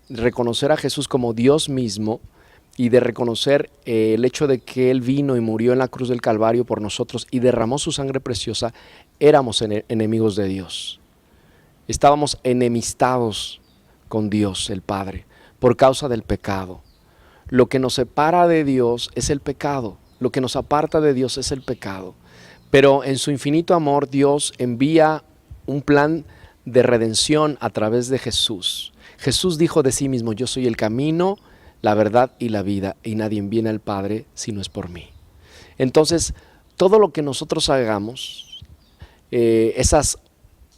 reconocer a Jesús como Dios mismo, y de reconocer el hecho de que Él vino y murió en la cruz del Calvario por nosotros y derramó su sangre preciosa, éramos enemigos de Dios. Estábamos enemistados con Dios el Padre por causa del pecado. Lo que nos separa de Dios es el pecado, lo que nos aparta de Dios es el pecado. Pero en su infinito amor Dios envía un plan de redención a través de Jesús. Jesús dijo de sí mismo: yo soy el camino, la verdad y la vida, y nadie viene al Padre si no es por mí. Entonces, todo lo que nosotros hagamos, esas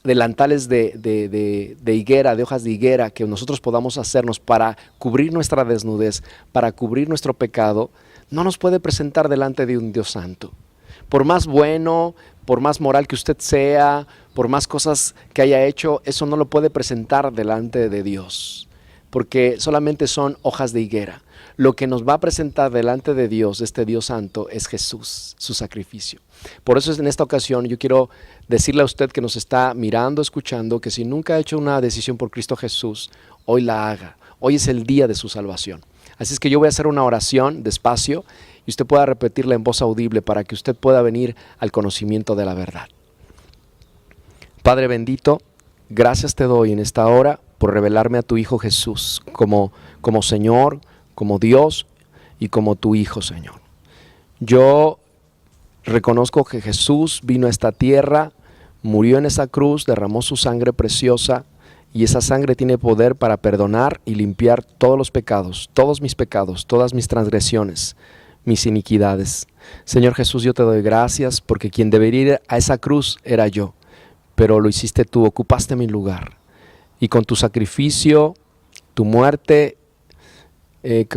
delantales de higuera, de hojas de higuera, que nosotros podamos hacernos para cubrir nuestra desnudez, para cubrir nuestro pecado, no nos puede presentar delante de un Dios santo. Por más bueno, por más moral que usted sea, por más cosas que haya hecho, eso no lo puede presentar delante de Dios, porque solamente son hojas de higuera. Lo que nos va a presentar delante de Dios, este Dios santo, es Jesús, su sacrificio. Por eso en esta ocasión yo quiero decirle a usted que nos está mirando, escuchando, que si nunca ha hecho una decisión por Cristo Jesús, hoy la haga. Hoy es el día de su salvación. Así es que yo voy a hacer una oración despacio, y usted pueda repetirla en voz audible para que usted pueda venir al conocimiento de la verdad. Padre bendito, gracias te doy en esta hora por revelarme a tu Hijo Jesús como Señor, como Dios y como tu Hijo, Señor. Yo reconozco que Jesús vino a esta tierra, murió en esa cruz, derramó su sangre preciosa, y esa sangre tiene poder para perdonar y limpiar todos los pecados, todos mis pecados, todas mis transgresiones, mis iniquidades. Señor Jesús, yo te doy gracias porque quien debería ir a esa cruz era yo, pero lo hiciste tú, ocupaste mi lugar. Y con tu sacrificio, tu muerte,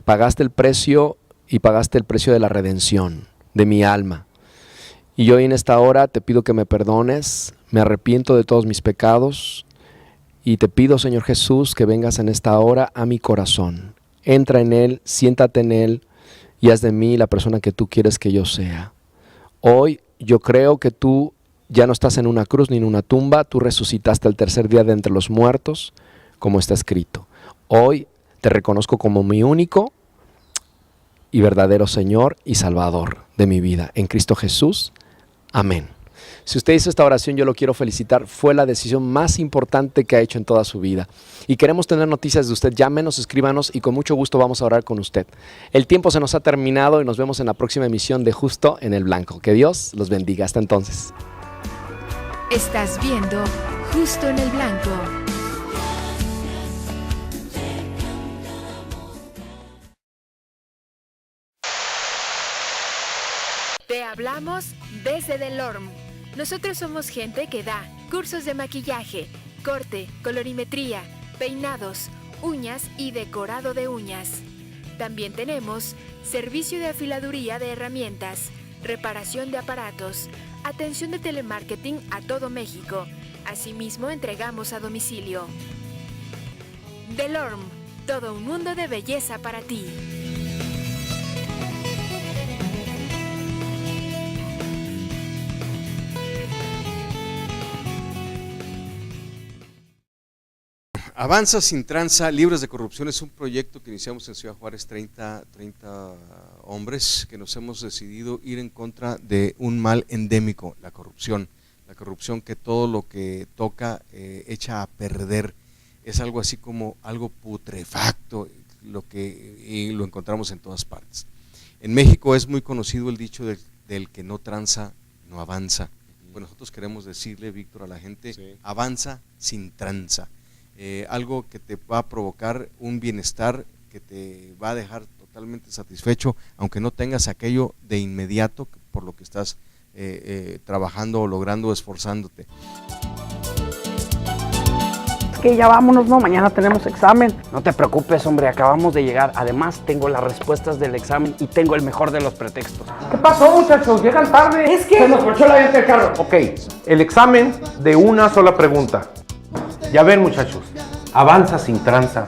pagaste el precio y pagaste el precio de la redención de mi alma. Y hoy en esta hora te pido que me perdones, me arrepiento de todos mis pecados y te pido, Señor Jesús, que vengas en esta hora a mi corazón. Entra en él, siéntate en él y haz de mí la persona que tú quieres que yo sea. Hoy yo creo que tú ya no estás en una cruz ni en una tumba, tú resucitaste el tercer día de entre los muertos, como está escrito. Hoy te reconozco como mi único y verdadero Señor y Salvador de mi vida. En Cristo Jesús. Amén. Si usted hizo esta oración, yo lo quiero felicitar. Fue la decisión más importante que ha hecho en toda su vida. Y queremos tener noticias de usted. Llámenos, escríbanos y con mucho gusto vamos a orar con usted. El tiempo se nos ha terminado y nos vemos en la próxima emisión de Justo en el Blanco. Que Dios los bendiga. Hasta entonces. Estás viendo Justo en el Blanco. Te hablamos desde Delorme. Nosotros somos gente que da cursos de maquillaje, corte, colorimetría, peinados, uñas y decorado de uñas. También tenemos servicio de afiladuría de herramientas, reparación de aparatos, atención de telemarketing a todo México. Asimismo, entregamos a domicilio. Delorme, todo un mundo de belleza para ti. Avanza sin tranza, libres de corrupción es un proyecto que iniciamos en Ciudad Juárez, 30 hombres que nos hemos decidido ir en contra de un mal endémico, la corrupción que todo lo que toca echa a perder, es algo así como algo putrefacto, y lo encontramos en todas partes. En México es muy conocido el dicho del que no tranza, no avanza. Bueno, nosotros queremos decirle, Víctor, a la gente, sí, avanza sin tranza. Algo que te va a provocar un bienestar, que te va a dejar totalmente satisfecho, aunque no tengas aquello de inmediato por lo que estás trabajando o logrando, esforzándote. Es que ya vámonos, ¿no? Mañana tenemos examen. No te preocupes, hombre, acabamos de llegar. Además, tengo las respuestas del examen y tengo el mejor de los pretextos. ¿Qué pasó, muchachos? Llegan tarde. Es que se nos ponchó la llanta del carro. Ok, el examen de una sola pregunta. Ya ven, muchachos, avanza sin tranza.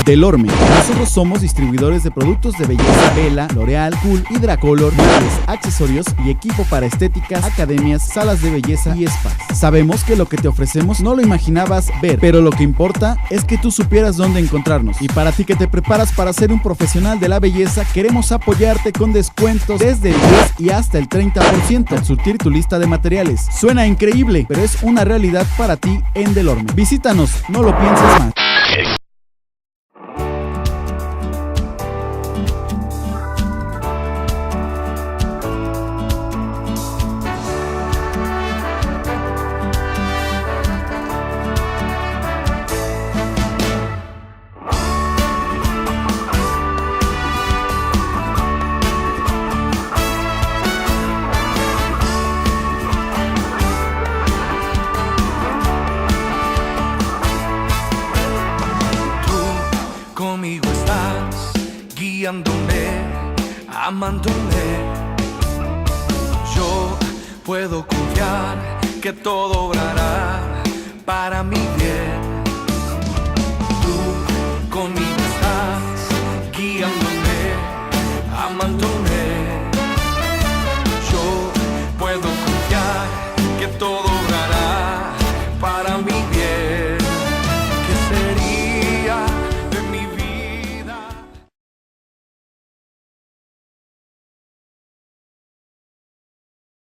Delorme. Nosotros somos distribuidores de productos de belleza Vela, L'Oreal, Cool, Hidracolor, muebles, accesorios y equipo para estéticas, academias, salas de belleza y spas. Sabemos que lo que te ofrecemos no lo imaginabas ver, pero lo que importa es que tú supieras dónde encontrarnos. Y para ti que te preparas para ser un profesional de la belleza, queremos apoyarte con descuentos desde el 10 y hasta el 30% al surtir tu lista de materiales. Suena increíble, pero es una realidad para ti en Delorme. Visítanos, no lo pienses más. Amándome, Puedo confiar que todo obrará para mi bien.